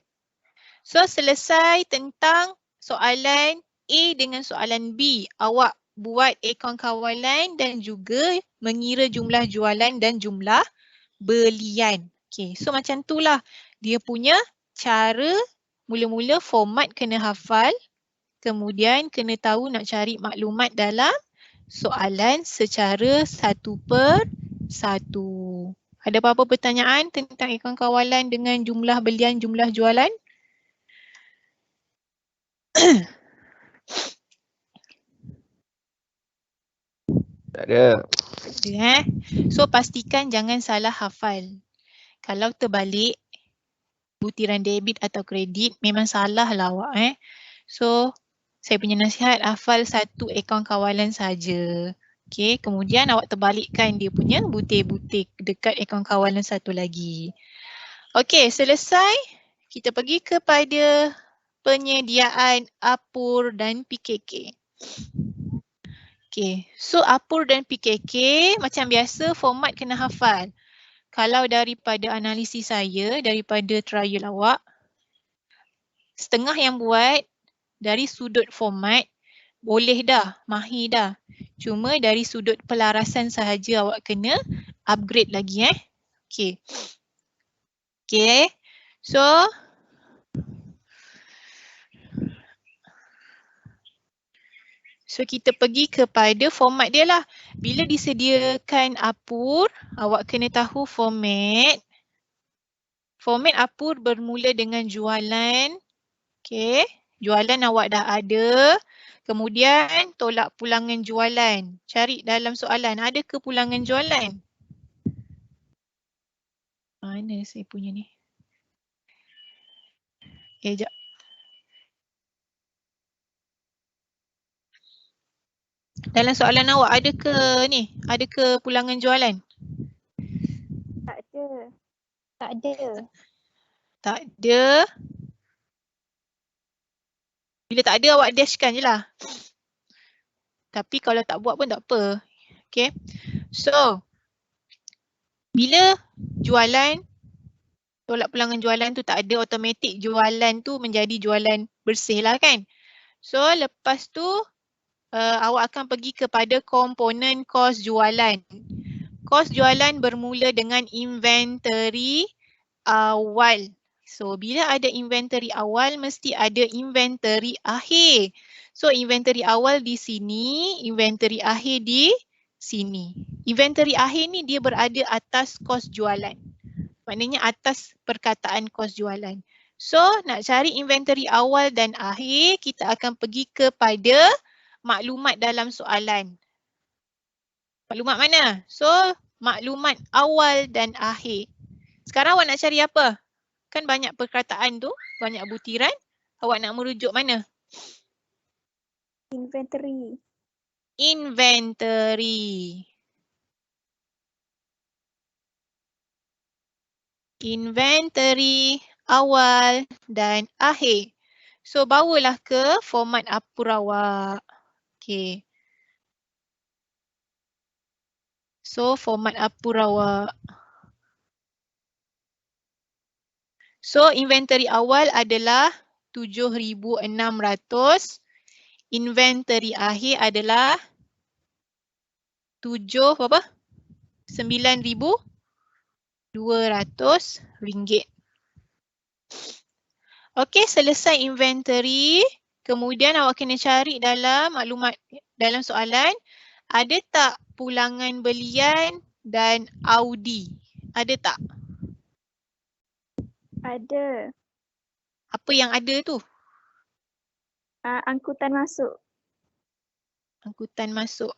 So selesai tentang soalan A dengan soalan B. Awak buat akaun kawalan dan juga mengira jumlah jualan dan jumlah belian. Okay, so macam itulah dia punya cara. Mula-mula format kena hafal. Kemudian kena tahu nak cari maklumat dalam soalan secara satu per satu. Ada apa-apa pertanyaan tentang akaun kawalan dengan jumlah belian, jumlah jualan? Tak ada. So pastikan jangan salah hafal. Kalau terbalik butiran debit atau kredit memang salah lah awak. So saya punya nasihat hafal satu akaun kawalan saja. Okay, kemudian awak terbalikkan dia punya butir-butir dekat akaun kawalan satu lagi. Okay, selesai. Kita pergi kepada penyediaan APUR dan PKK. Okay, so APUR dan PKK macam biasa format kena hafal. Kalau daripada analisis saya, daripada trial awak, setengah yang buat dari sudut format boleh dah, mahir dah. Cuma dari sudut pelarasan sahaja awak kena upgrade lagi Okay. Okay. So kita pergi kepada format dia lah. Bila disediakan APUR, awak kena tahu format. Format APUR bermula dengan jualan. Okay. Jualan awak dah ada. Kemudian tolak pulangan jualan. Cari dalam soalan, ada ke pulangan jualan? Mana saya punya ni? Sekejap. Dalam soalan awak ada ke ni? Ada ke pulangan jualan? Tak ada. Tak ada. Tak ada. Bila tak ada awak dashkan je lah. Tapi kalau tak buat pun tak apa. Okay. So, bila jualan, tolak pulangan jualan tu tak ada, automatik jualan tu menjadi jualan bersih lah kan. So, lepas tu awak akan pergi kepada komponen kos jualan. Kos jualan bermula dengan inventory awal. So, bila ada inventory awal, mesti ada inventory akhir. So, inventory awal di sini, inventory akhir di sini. Inventory akhir ni dia berada atas kos jualan. Maknanya atas perkataan kos jualan. So, nak cari inventory awal dan akhir, kita akan pergi kepada maklumat dalam soalan. Maklumat mana? So, maklumat awal dan akhir. Sekarang awak nak cari apa? Kan banyak perkataan tu, banyak butiran. Awak nak merujuk mana? Inventory. Inventory. Inventory awal dan akhir. So, bawalah ke format APUR awak. Okay. So, format APUR awak. So, inventory awal adalah 7,600. Inventory akhir adalah 9,200 ringgit. Okey, selesai inventory. Kemudian awak kena cari dalam maklumat dalam soalan, ada tak pulangan belian dan Audi? Ada tak? Ada. Apa yang ada tu? Angkutan masuk. Angkutan masuk.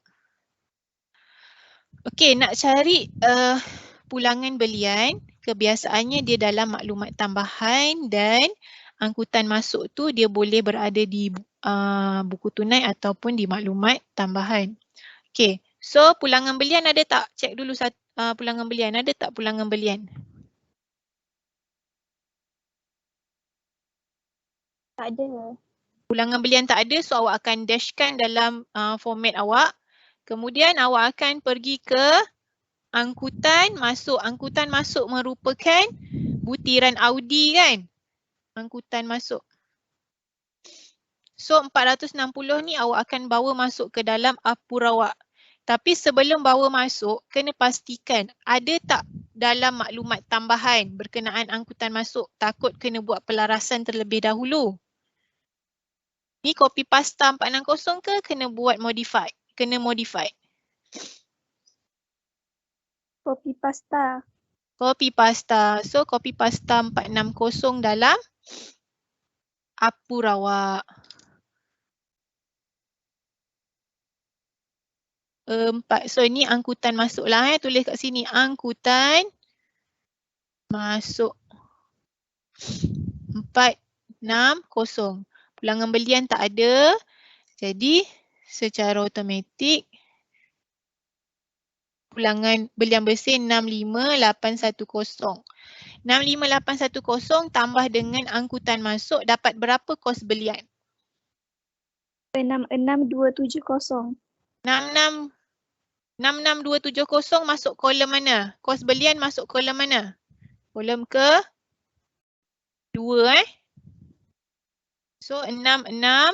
Okey, nak cari pulangan belian, kebiasaannya dia dalam maklumat tambahan dan angkutan masuk tu dia boleh berada di buku tunai ataupun di maklumat tambahan. Okey, so pulangan belian ada tak? Cek dulu pulangan belian. Ada tak pulangan belian? Tak ada. Pulangan belian tak ada, so awak akan dashkan dalam format awak. Kemudian awak akan pergi ke angkutan masuk. Angkutan masuk merupakan butiran Audi kan? Angkutan masuk. So 460 ni awak akan bawa masuk ke dalam APUR awak. Tapi sebelum bawa masuk, kena pastikan ada tak dalam maklumat tambahan berkenaan angkutan masuk. Takut kena buat pelarasan terlebih dahulu. Ni copy pasta 460 ke kena buat modify? Kena modify. Copy pasta. Copy pasta. So copy pasta 460 dalam APUR awak. 4. So ni angkutan masuk lah tulis kat sini angkutan masuk 460. Pulangan belian tak ada. Jadi secara automatik pulangan belian bersih 65810. 65810 tambah dengan angkutan masuk dapat berapa kos belian? 66270. 66270 masuk kolom mana? Kos belian masuk kolom mana? Kolom ke 2 So 66270.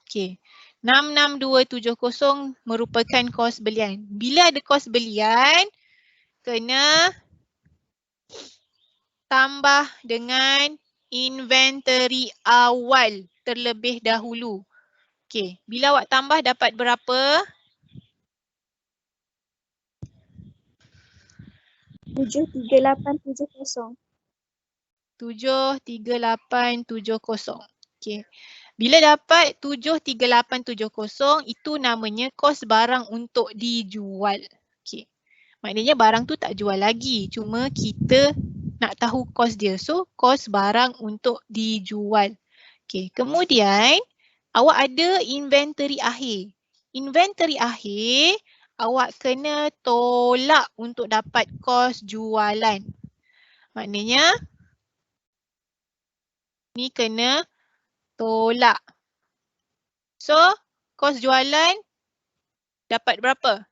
Okey. 66270 merupakan kos belian. Bila ada kos belian, kena tambah dengan inventory awal terlebih dahulu. Okey, bila awak tambah dapat berapa? 73870. 73870. Okey. Bila dapat 73870, itu namanya kos barang untuk dijual. Okey. Maknanya barang tu tak jual lagi, cuma kita nak tahu kos dia. So, kos barang untuk dijual. Okey, kemudian awak ada inventory akhir. Inventory akhir, awak kena tolak untuk dapat kos jualan. Maknanya, ni kena tolak. So, kos jualan dapat berapa?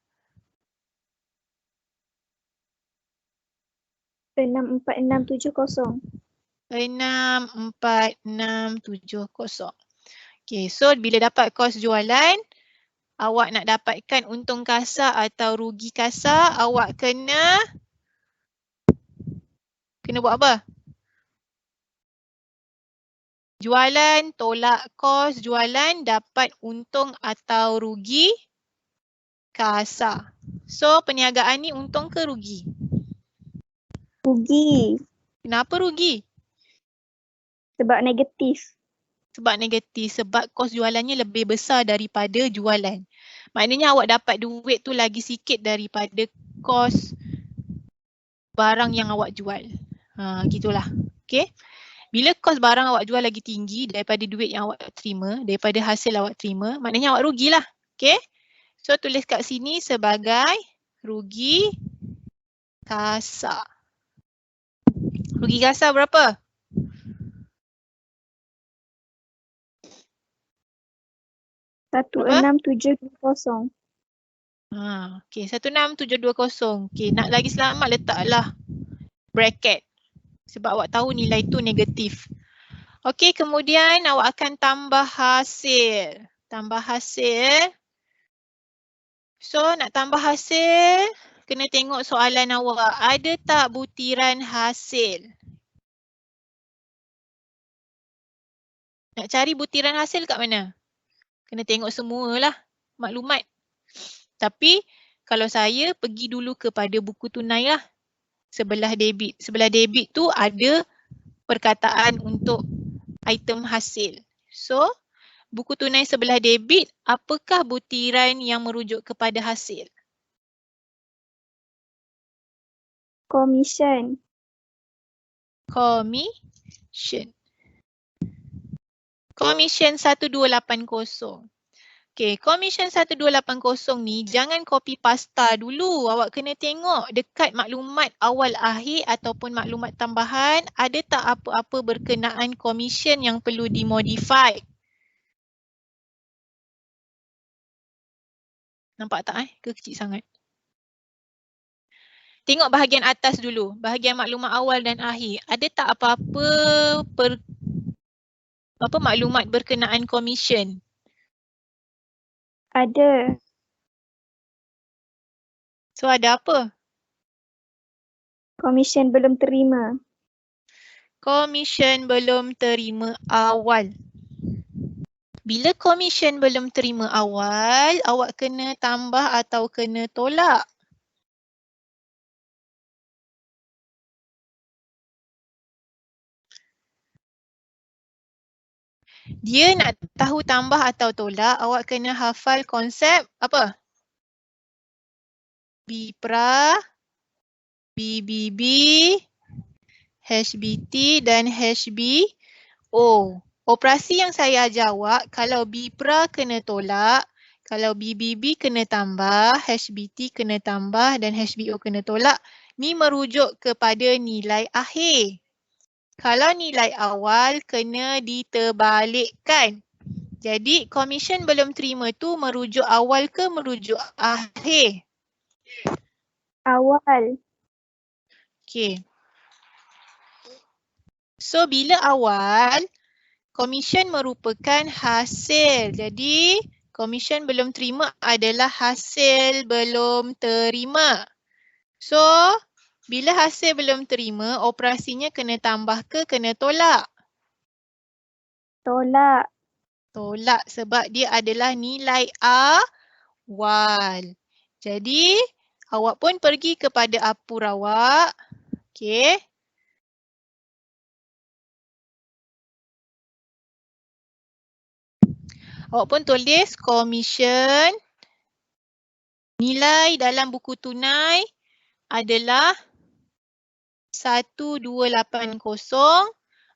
64670. 64670. Okay, so bila dapat kos jualan, awak nak dapatkan untung kasar atau rugi kasar, awak kena buat apa? Jualan tolak kos jualan dapat untung atau rugi kasar. So perniagaan ni untung ke rugi? Rugi. Kenapa rugi? Sebab negatif. Sebab negatif, sebab kos jualannya lebih besar daripada jualan. Maknanya awak dapat duit tu lagi sikit daripada kos barang yang awak jual. Gitulah. Okay. Bila kos barang awak jual lagi tinggi daripada duit yang awak terima, daripada hasil awak terima, maknanya awak rugilah. Okay. So tulis kat sini sebagai rugi kasar. Rugi kasar berapa? Berapa? 16720. Okay, 16720. Okay, nak lagi selamat letaklah bracket. Sebab awak tahu nilai tu negatif. Okay, kemudian awak akan tambah hasil. Tambah hasil. So, nak tambah hasil, kena tengok soalan awak. Ada tak butiran hasil? Nak cari butiran hasil kat mana? Kena tengok semualah maklumat. Tapi kalau saya pergi dulu kepada buku tunai lah. Sebelah debit. Sebelah debit tu ada perkataan untuk item hasil. So, buku tunai sebelah debit, apakah butiran yang merujuk kepada hasil? Commission. Commission. Commission 1280. Okay, commission 1280 ni jangan copy pasta dulu. Awak kena tengok dekat maklumat awal akhir ataupun maklumat tambahan ada tak apa-apa berkenaan commission yang perlu dimodify. Nampak tak ke kecil sangat? Tengok bahagian atas dulu, bahagian maklumat awal dan akhir. Ada tak apa-apa maklumat berkenaan commission? Ada. So ada apa? Commission belum terima. Commission belum terima awal. Bila commission belum terima awal, awak kena tambah atau kena tolak? Dia nak tahu tambah atau tolak, awak kena hafal konsep apa? B-pra, BBB, HBT dan HBO. Operasi yang saya ajar awak, kalau B-pra kena tolak, kalau BBB kena tambah, HBT kena tambah dan HBO kena tolak. Ni merujuk kepada nilai akhir. Kalau nilai awal kena diterbalikkan. Jadi komisen belum terima tu merujuk awal ke merujuk akhir? Awal. Okey. So bila awal, komisen merupakan hasil. Jadi komisen belum terima adalah hasil belum terima. So bila hasil belum terima, operasinya kena tambah ke kena tolak? Tolak. Tolak sebab dia adalah nilai awal. Jadi awak pun pergi kepada apur awak. Okey. Awak pun tulis komisen nilai dalam buku tunai adalah 1280.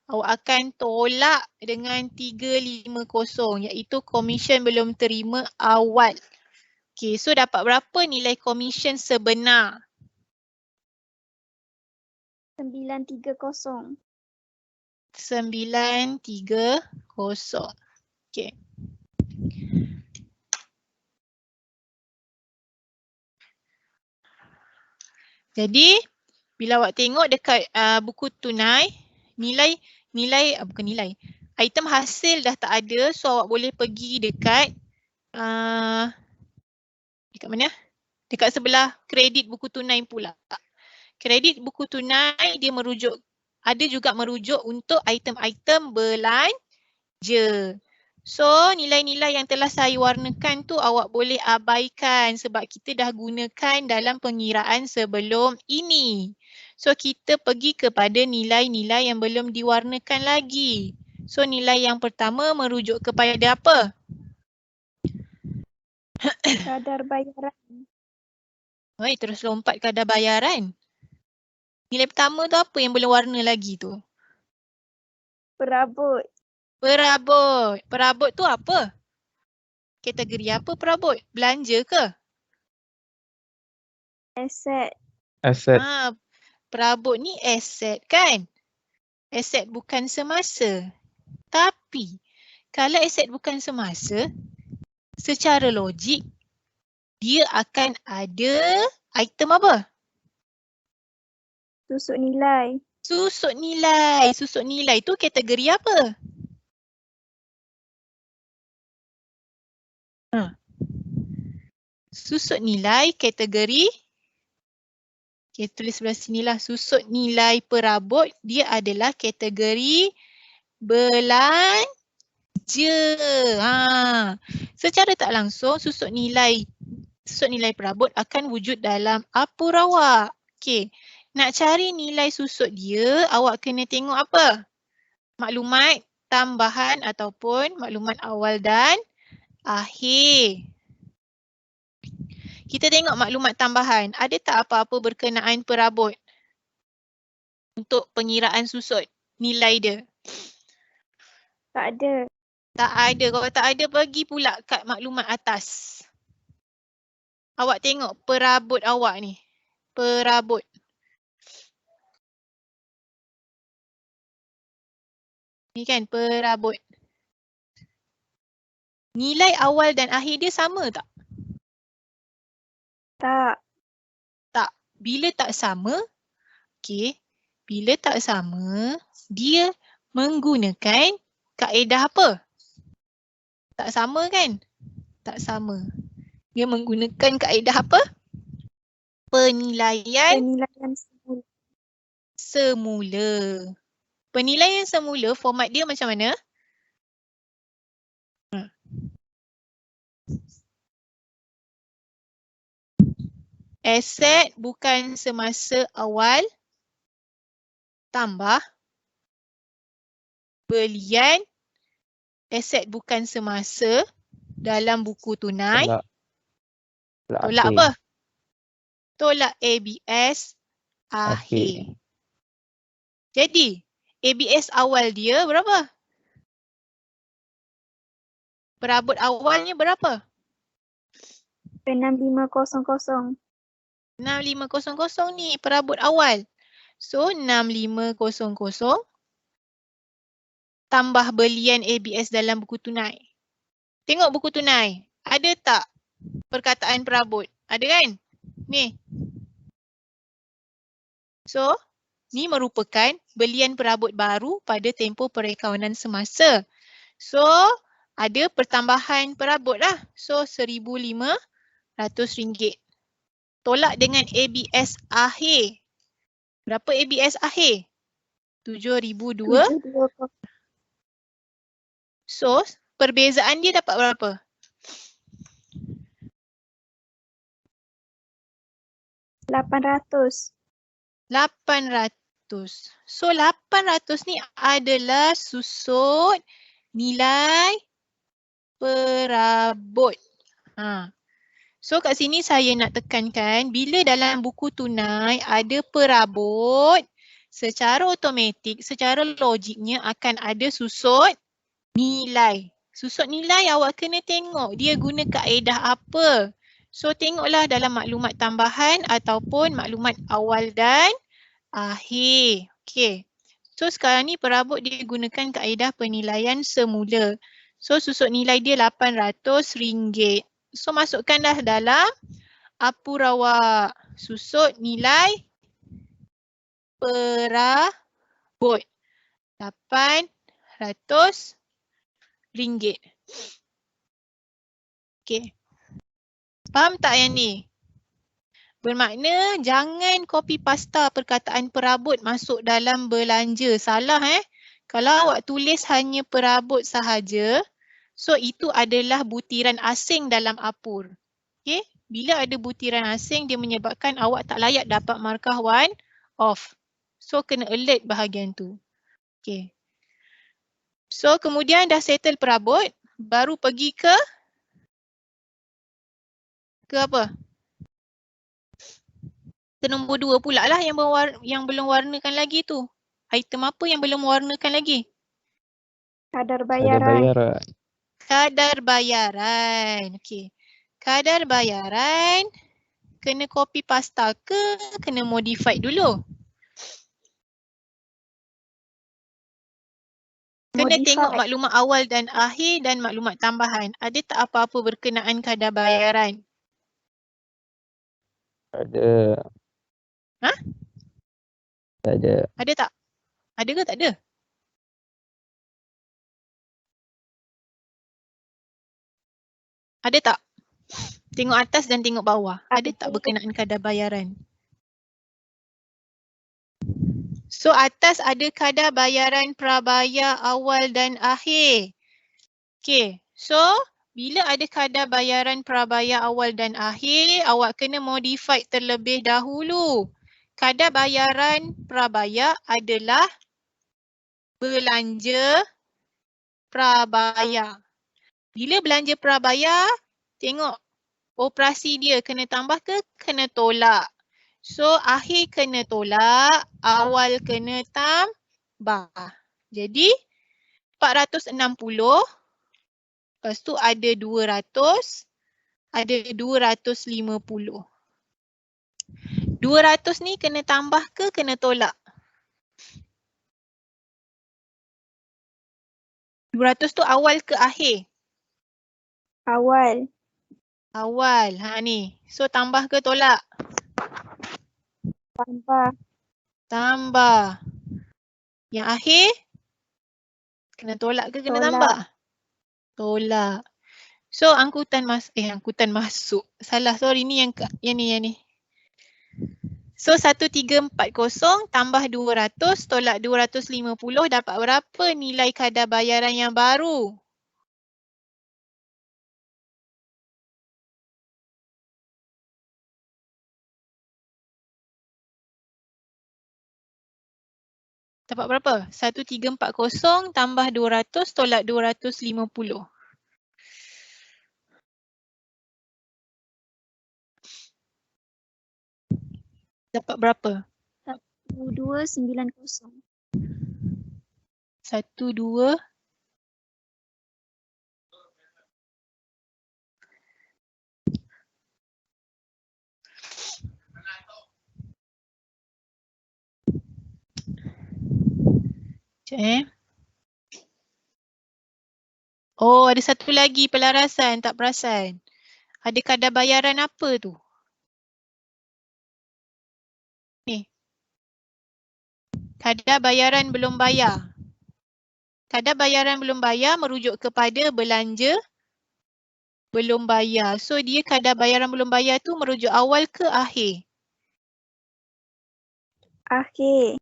Awak akan tolak dengan 350 iaitu komisen belum terima awal. Okey, so dapat berapa nilai komisen sebenar? 930. 930. Okey. Jadi bila awak tengok dekat buku tunai, item hasil dah tak ada, so awak boleh pergi dekat dekat mana? Dekat sebelah kredit buku tunai pula. Kredit buku tunai dia merujuk, ada juga merujuk untuk item-item belanja. So nilai-nilai yang telah saya warnakan tu awak boleh abaikan sebab kita dah gunakan dalam pengiraan sebelum ini. So kita pergi kepada nilai-nilai yang belum diwarnakan lagi. So nilai yang pertama merujuk kepada apa? Kadar bayaran. Oi, terus lompat kadar bayaran. Nilai pertama tu apa yang belum warna lagi tu? Perabot. Perabot. Perabot tu apa? Kategori apa perabot? Belanja ke? Aset. Aset. Perabot ni aset kan? Aset bukan semasa. Tapi kalau aset bukan semasa, secara logik dia akan ada item apa? Susuk nilai. Susuk nilai. Susuk nilai tu kategori apa? Susuk nilai kategori, okay, tulis sebelah sinilah, susuk nilai perabot dia adalah kategori belanja. Secara tak langsung susuk nilai perabot akan wujud dalam apur awak. Okey, nak cari nilai susuk dia, awak kena tengok apa? Maklumat tambahan ataupun maklumat awal dan akhir. Kita tengok maklumat tambahan. Ada tak apa-apa berkenaan perabot untuk pengiraan susut nilai dia? Tak ada. Tak ada. Kalau tak ada, pergi pula kat maklumat atas. Awak tengok perabot awak ni. Perabot. Ni kan perabot. Nilai awal dan akhir dia sama tak? Tak. Tak. Bila tak sama, okey. Bila tak sama, dia menggunakan kaedah apa? Tak sama kan? Tak sama. Dia menggunakan kaedah apa? Penilaian semula. Penilaian semula, format dia macam mana? Aset bukan semasa awal tambah belian aset bukan semasa dalam buku tunai. Tolak akhir. apa? Tolak ABS Akhir. akhir. Jadi ABS awal dia berapa? Perabot awalnya berapa? 6500. 6500 ni perabot awal. So 6500 tambah belian ABS dalam buku tunai. Tengok buku tunai. Ada tak perkataan perabot? Ada kan? Ni. So, ni merupakan belian perabot baru pada tempoh perakawanan semasa. So, ada pertambahan perabot lah. So, RM1,500. Tolak dengan ABS akhir. Berapa ABS akhir? 7,200. 7200. So, perbezaan dia dapat berapa? 800. 800. So 800 ni adalah susut nilai perabot. So kat sini saya nak tekankan bila dalam buku tunai ada perabot, secara automatik, secara logiknya akan ada susut nilai. Susut nilai awak kena tengok dia guna kaedah apa. So tengoklah dalam maklumat tambahan ataupun maklumat awal dan akhir. Okey. So sekarang ni perabot dia gunakan kaedah penilaian semula. So susut nilai dia RM800. So masukkanlah dalam apur awak. Susut nilai perabot RM800. Okey. Faham tak yang ni? Bermakna jangan copy pasta perkataan perabot masuk dalam belanja. Salah Kalau awak tulis hanya perabot sahaja, so itu adalah butiran asing dalam apur. Okay? Bila ada butiran asing, dia menyebabkan awak tak layak dapat markah 1 off. So kena alert bahagian tu. Okay. So kemudian dah settle perabot, baru pergi ke apa? Ke nombor 2 pula lah yang belum warnakan lagi tu. Item apa yang belum warnakan lagi? Kadar Ada bayaran. bayaran. Kadar bayaran. Okey. Kadar bayaran kena copy pasta ke kena modify dulu? Kena Modify. tengok maklumat awal dan akhir dan maklumat tambahan. Ada tak apa-apa berkenaan kadar bayaran? Ada. Ha? Tak ada. Ada tak? Ada ke tak ada? Ada tak? Tengok atas dan tengok bawah. Ada tak berkenaan kadar bayaran? So atas ada kadar bayaran prabayar awal dan akhir. Okay, so bila ada kadar bayaran prabayar awal dan akhir, awak kena modify terlebih dahulu. Kadar bayaran prabayar adalah belanja prabayar. Bila belanja prabayar, tengok operasi dia kena tambah ke kena tolak. So akhir kena tolak, awal kena tambah. Jadi 460, lepas tu ada 200, ada 250. 200 ni kena tambah ke kena tolak? 200 tu awal ke akhir? Awal. Awal. Ni. So tambah ke tolak? Tambah. Tambah. Yang akhir? Kena tolak ke kena Tolak. tambah? Tolak. So angkutan masuk. Salah, sorry ni yang ni. So 1340 tambah 200 tolak 250 dapat berapa nilai kadar bayaran yang baru? Dapat berapa? 1340 tambah 200 tolak 250. Dapat berapa? 1290. 12. Sekejap. Oh, ada satu lagi pelarasan tak perasan. Ada kadar bayaran apa tu? Ni. Kadar bayaran belum bayar. Kadar bayaran belum bayar merujuk kepada belanja belum bayar. So dia kadar bayaran belum bayar tu merujuk awal ke akhir? Akhir.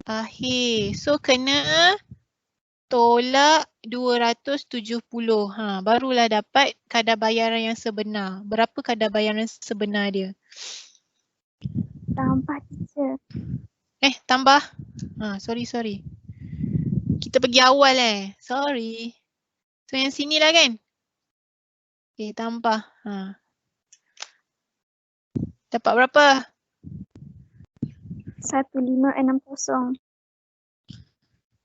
Akhir. So kena tolak 270. Barulah dapat kadar bayaran yang sebenar. Berapa kadar bayaran sebenar dia? Tambah teacher. Tambah. Sorry. Kita pergi awal Sorry. So yang sini lah kan? Tambah. Dapat berapa? 1560.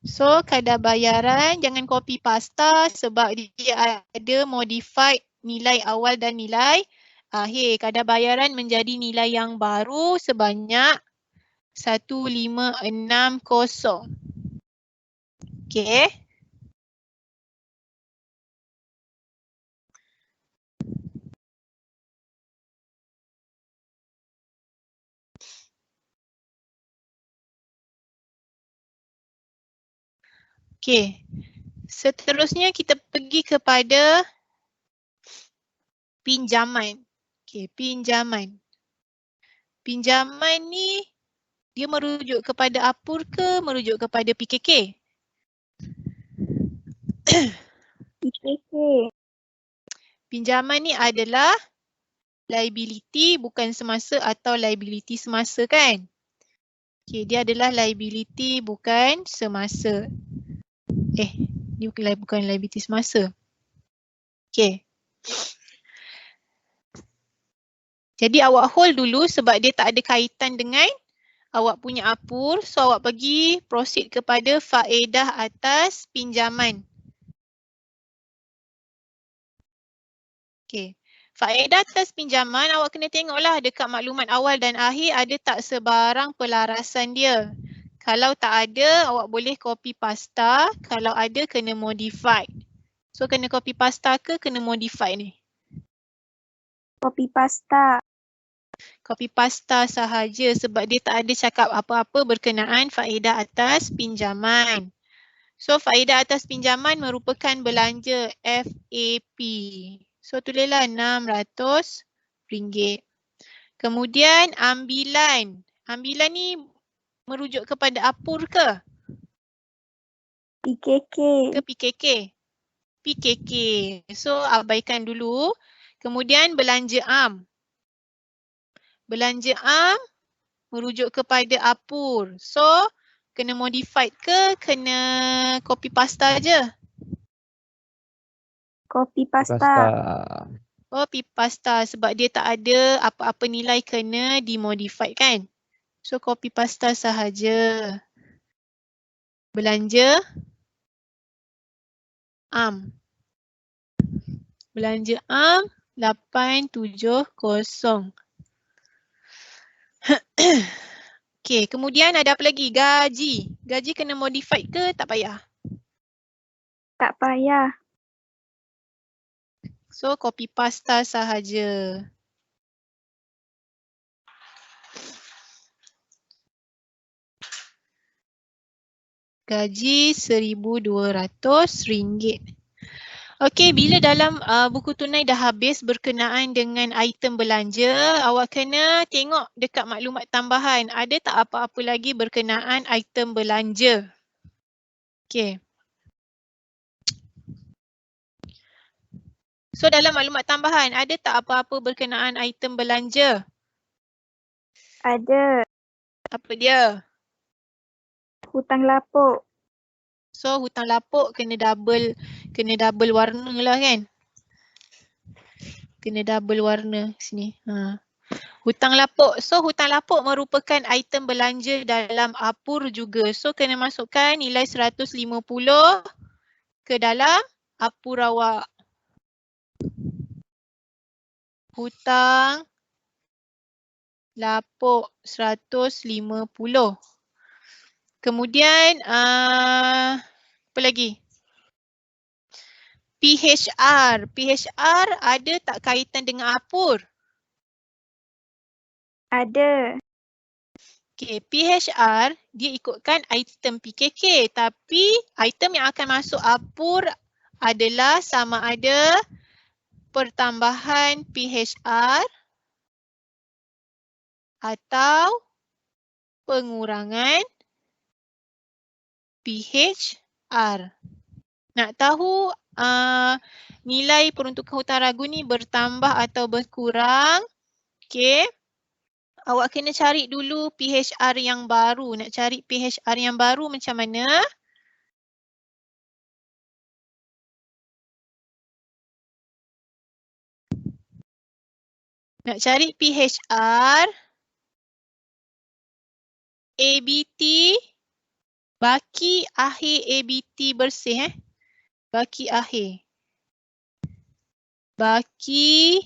So kadar bayaran jangan copy pasta sebab dia ada modified nilai awal dan nilai akhir. Kadar bayaran menjadi nilai yang baru sebanyak 1560. Okay. Okay. Seterusnya kita pergi kepada pinjaman. Okay, pinjaman. Pinjaman ni dia merujuk kepada APUR ke merujuk kepada PKK? PKK. Pinjaman ni adalah liability bukan semasa atau liability semasa kan? Okay, dia adalah liability bukan semasa. Dia bukan liability semasa. Okay. Jadi awak hold dulu sebab dia tak ada kaitan dengan awak punya APUR. So awak pergi proceed kepada faedah atas pinjaman. Okay. Faedah atas pinjaman awak kena tengoklah dekat maklumat awal dan akhir ada tak sebarang pelarasan dia. Kalau tak ada awak boleh copy pasta. Kalau ada kena modify. So kena copy pasta ke kena modify ni? Copy pasta. Copy pasta sahaja sebab dia tak ada cakap apa-apa berkenaan faedah atas pinjaman. So faedah atas pinjaman merupakan belanja FAP. So tulislah RM600. Kemudian ambilan. Ambilan ni merujuk kepada APUR ke? PKK. Ke PKK? PKK. So abaikan dulu. Kemudian belanja am. Belanja am merujuk kepada APUR. So kena modified ke kena copy pasta je? Copy pasta. Copy pasta sebab dia tak ada apa-apa nilai kena dimodified kan? So copy pasta sahaja. Belanja am. Belanja am 870. Okey, kemudian ada apa lagi? Gaji. Gaji kena modified ke tak payah? Tak payah. So copy pasta sahaja. Gaji RM1,200. Okey, bila dalam buku tunai dah habis berkenaan dengan item belanja, awak kena tengok dekat maklumat tambahan. Ada tak apa-apa lagi berkenaan item belanja? Okey. So dalam maklumat tambahan, ada tak apa-apa berkenaan item belanja? Ada. Apa dia? hutang lapuk. So hutang lapuk kena double warna lah kan. Kena double warna sini. Hutang lapuk. So hutang lapuk merupakan item belanja dalam apur juga. So kena masukkan nilai 150 ke dalam apur awak. Hutang lapuk 150. Kemudian apa lagi? PHR. PHR ada tak kaitan dengan apur? Ada. Okay, PHR dia ikutkan item PKK tapi item yang akan masuk apur adalah sama ada pertambahan PHR atau pengurangan PHR. Nak tahu nilai peruntukan hutang ragu ni bertambah atau berkurang? Okay. Awak kena cari dulu PHR yang baru. Nak cari PHR yang baru macam mana? Nak cari PHR ABT baki akhir ABT bersih Baki akhir. Baki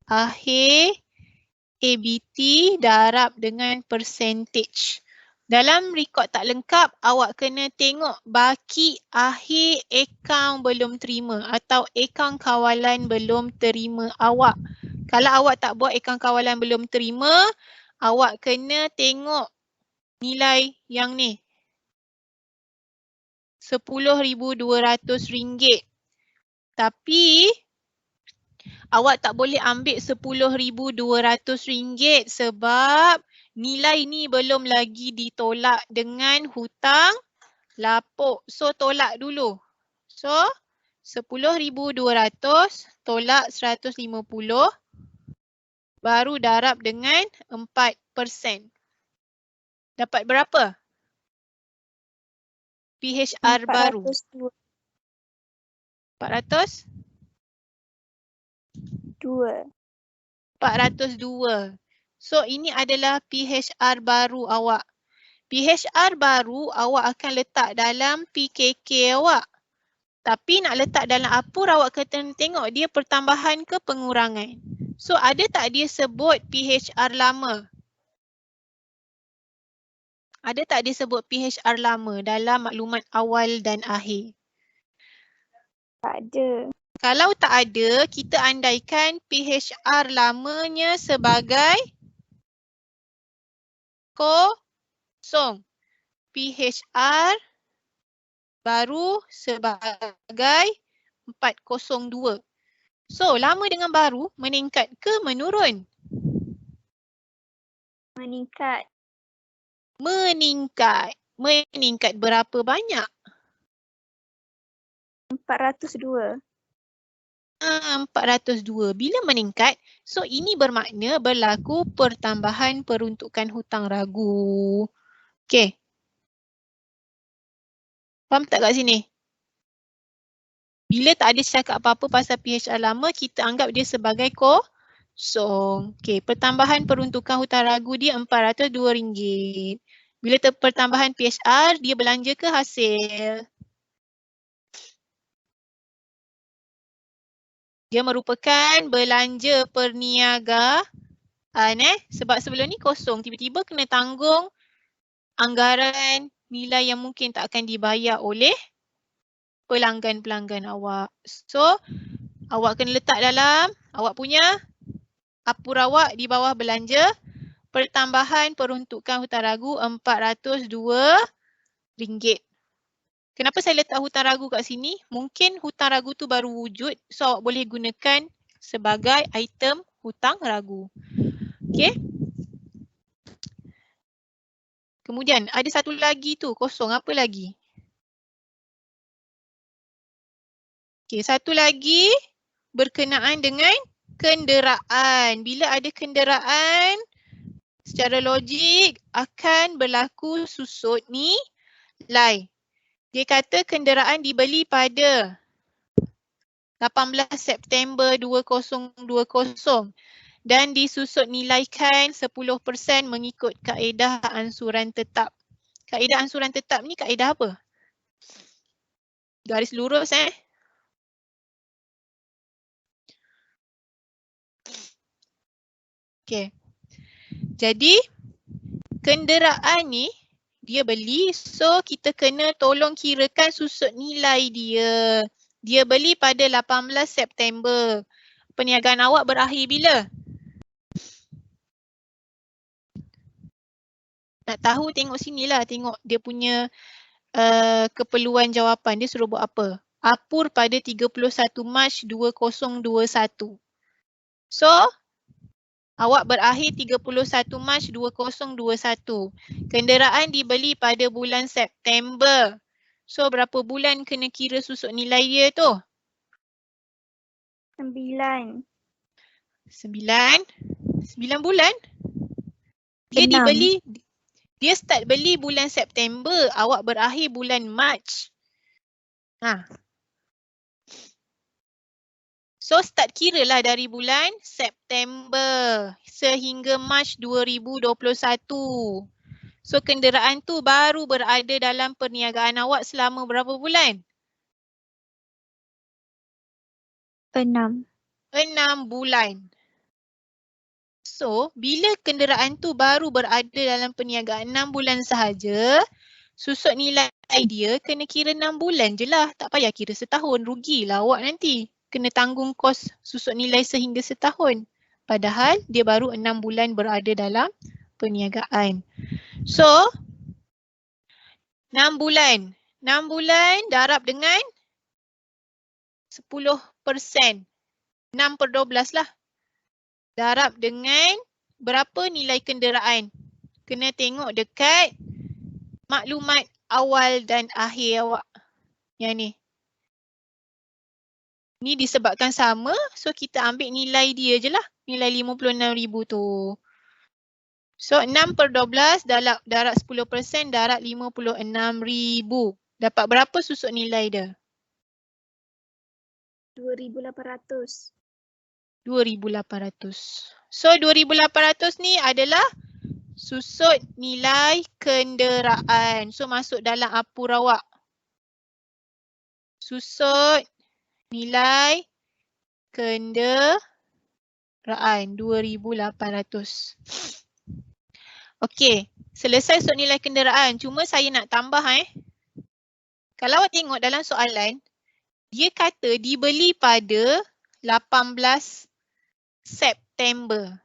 akhir ABT darab dengan percentage. Dalam rekod tak lengkap, awak kena tengok baki akhir akaun belum terima atau akaun kawalan belum terima awak. Kalau awak tak buat akaun kawalan belum terima, awak kena tengok nilai yang ni. RM10,200. Tapi awak tak boleh ambil RM10,200 sebab nilai ni belum lagi ditolak dengan hutang lapuk. So tolak dulu. So RM10,200 tolak 150 baru darab dengan 4%. Dapat berapa? PHR baru. 402. 402. So ini adalah PHR baru awak. PHR baru awak akan letak dalam PKK awak. Tapi nak letak dalam apur awak kena tengok dia pertambahan ke pengurangan. So ada tak dia sebut PHR lama? Ada tak dia sebut PHR lama dalam maklumat awal dan akhir? Tak ada. Kalau tak ada, kita andaikan PHR lamanya sebagai kosong. PHR baru sebagai 402. So, lama dengan baru meningkat ke menurun? Meningkat. Meningkat. Meningkat berapa banyak? 402. 402. Bila meningkat, so ini bermakna berlaku pertambahan peruntukan hutang ragu. Okey. Faham tak kat sini? Bila tak ada cakap apa-apa pasal PHR lama, kita anggap dia sebagai kosong. Okey, pertambahan peruntukan hutang ragu dia RM402. Bila pertambahan PHR, dia belanja ke hasil? Dia merupakan belanja perniagaan sebab sebelum ni kosong, tiba-tiba kena tanggung anggaran nilai yang mungkin tak akan dibayar oleh pelanggan-pelanggan awak. So, awak kena letak dalam awak punya apur awak di bawah belanja pertambahan peruntukan hutang ragu RM402. Kenapa saya letak hutang ragu kat sini? Mungkin hutang ragu tu baru wujud, so awak boleh gunakan sebagai item hutang ragu. Okey. Kemudian ada satu lagi tu, kosong. Apa lagi? Okey, satu lagi berkenaan dengan kenderaan. Bila ada kenderaan, secara logik akan berlaku susut ni Lai. Dia kata kenderaan dibeli pada 18 September 2020 dan disusut nilaikan 10% mengikut kaedah ansuran tetap. Kaedah ansuran tetap ni kaedah apa? Garis lurus Okey. Jadi kenderaan ni dia beli, so kita kena tolong kirakan susut nilai dia. Dia beli pada 18 September. Perniagaan awak berakhir bila? Nak tahu tengok sinilah, tengok dia punya keperluan jawapan. Dia suruh buat apa? Apur pada 31 Mac 2021. So, awak berakhir 31 Mac 2021. Kenderaan dibeli pada bulan September. So, berapa bulan kena kira susut nilai dia tu? 9. 9 bulan? Dia 6. dibeli, dia start beli bulan September, awak berakhir bulan Mac. So start kira lah dari bulan September sehingga Mac 2021. So kenderaan tu baru berada dalam perniagaan awak selama berapa bulan? 6. 6 bulan. So bila kenderaan tu baru berada dalam perniagaan 6 bulan sahaja, susut nilai dia kena kira 6 bulan je lah. Tak payah kira setahun, rugilah awak nanti. Kena tanggung kos susut nilai sehingga setahun. Padahal dia baru 6 bulan berada dalam perniagaan. So 6 bulan. 6 bulan darab dengan 10%. 6/12 lah. Darab dengan berapa nilai kenderaan. Kena tengok dekat maklumat awal dan akhir awak. Yang ni. Ni disebabkan sama, so kita ambil nilai dia je lah. Nilai 56,000 tu. So 6/12 darab 10% darab 56,000. Dapat berapa susut nilai dia? 2,800. 2,800. So 2,800 ni adalah susut nilai kenderaan. So masuk dalam apur awak. Susut nilai kenderaan 2,800. Okey, selesai susut nilai kenderaan. Cuma saya nak tambah Kalau awak tengok dalam soalan, dia kata dibeli pada 18 September.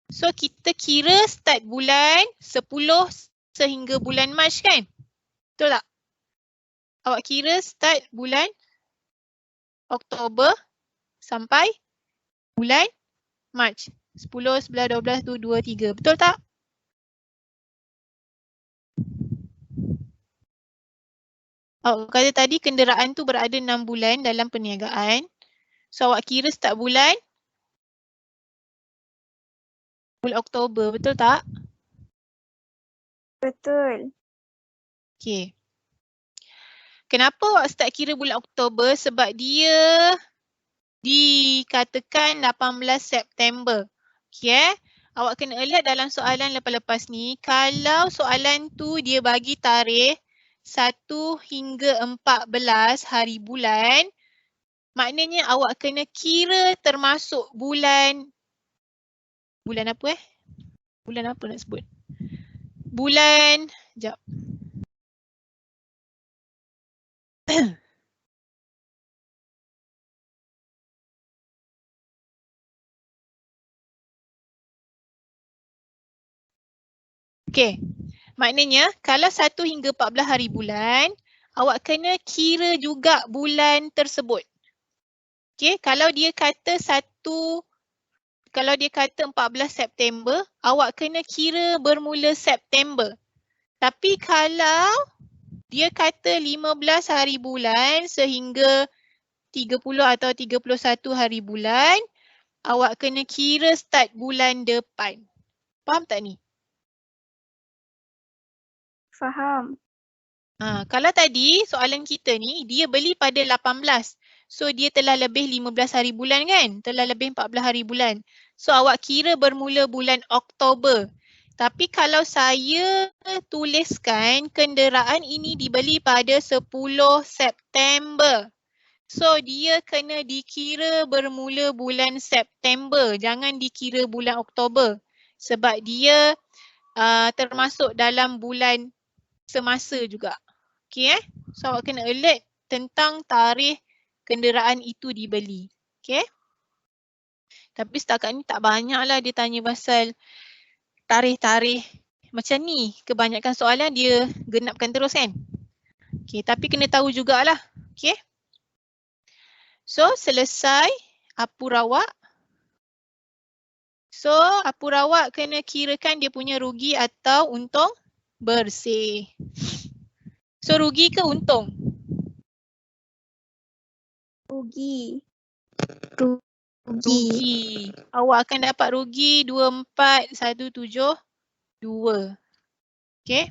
So kita kira start bulan 10 sehingga bulan Mac kan? Betul tak? Awak kira start bulan Oktober sampai bulan Mac. 10, 11, 12, 2, 3. Betul tak? Awak kata tadi kenderaan tu berada 6 bulan dalam perniagaan. So awak kira start bulan Oktober. Betul tak? Betul. Okey. Kenapa awak start kira bulan Oktober? Sebab dia dikatakan 18 September. Okey Awak kena alert dalam soalan lepas-lepas ni. Kalau soalan tu dia bagi tarikh 1 hingga 14 hari bulan, maknanya awak kena kira termasuk bulan apa Bulan apa nak sebut? Bulan, sekejap. Okey, maknanya kalau 1 hingga 14 hari bulan, awak kena kira juga bulan tersebut. Okey, kalau dia kata 14 September, awak kena kira bermula September. Tapi kalau dia kata 15 hari bulan sehingga 30 atau 31 hari bulan, awak kena kira start bulan depan. Faham tak ni? Faham. Kalau tadi soalan kita ni, dia beli pada 18. So dia telah lebih 15 hari bulan kan? Telah lebih 14 hari bulan. So awak kira bermula bulan Oktober. Tapi kalau saya tuliskan kenderaan ini dibeli pada 10 September. So dia kena dikira bermula bulan September. Jangan dikira bulan Oktober. Sebab dia termasuk dalam bulan semasa juga. Okay So awak kena alert tentang tarikh kenderaan itu dibeli. Okay. Tapi setakat ni tak banyak lah dia tanya pasal tarikh-tarikh macam ni. Kebanyakan soalan dia genapkan terus kan. Okay, tapi kena tahu jugalah. Okay. So selesai apurawak. So apurawak kena kirakan dia punya rugi atau untung bersih. So rugi ke untung? Rugi. Rugi. Awak akan dapat rugi 24,172. Okay.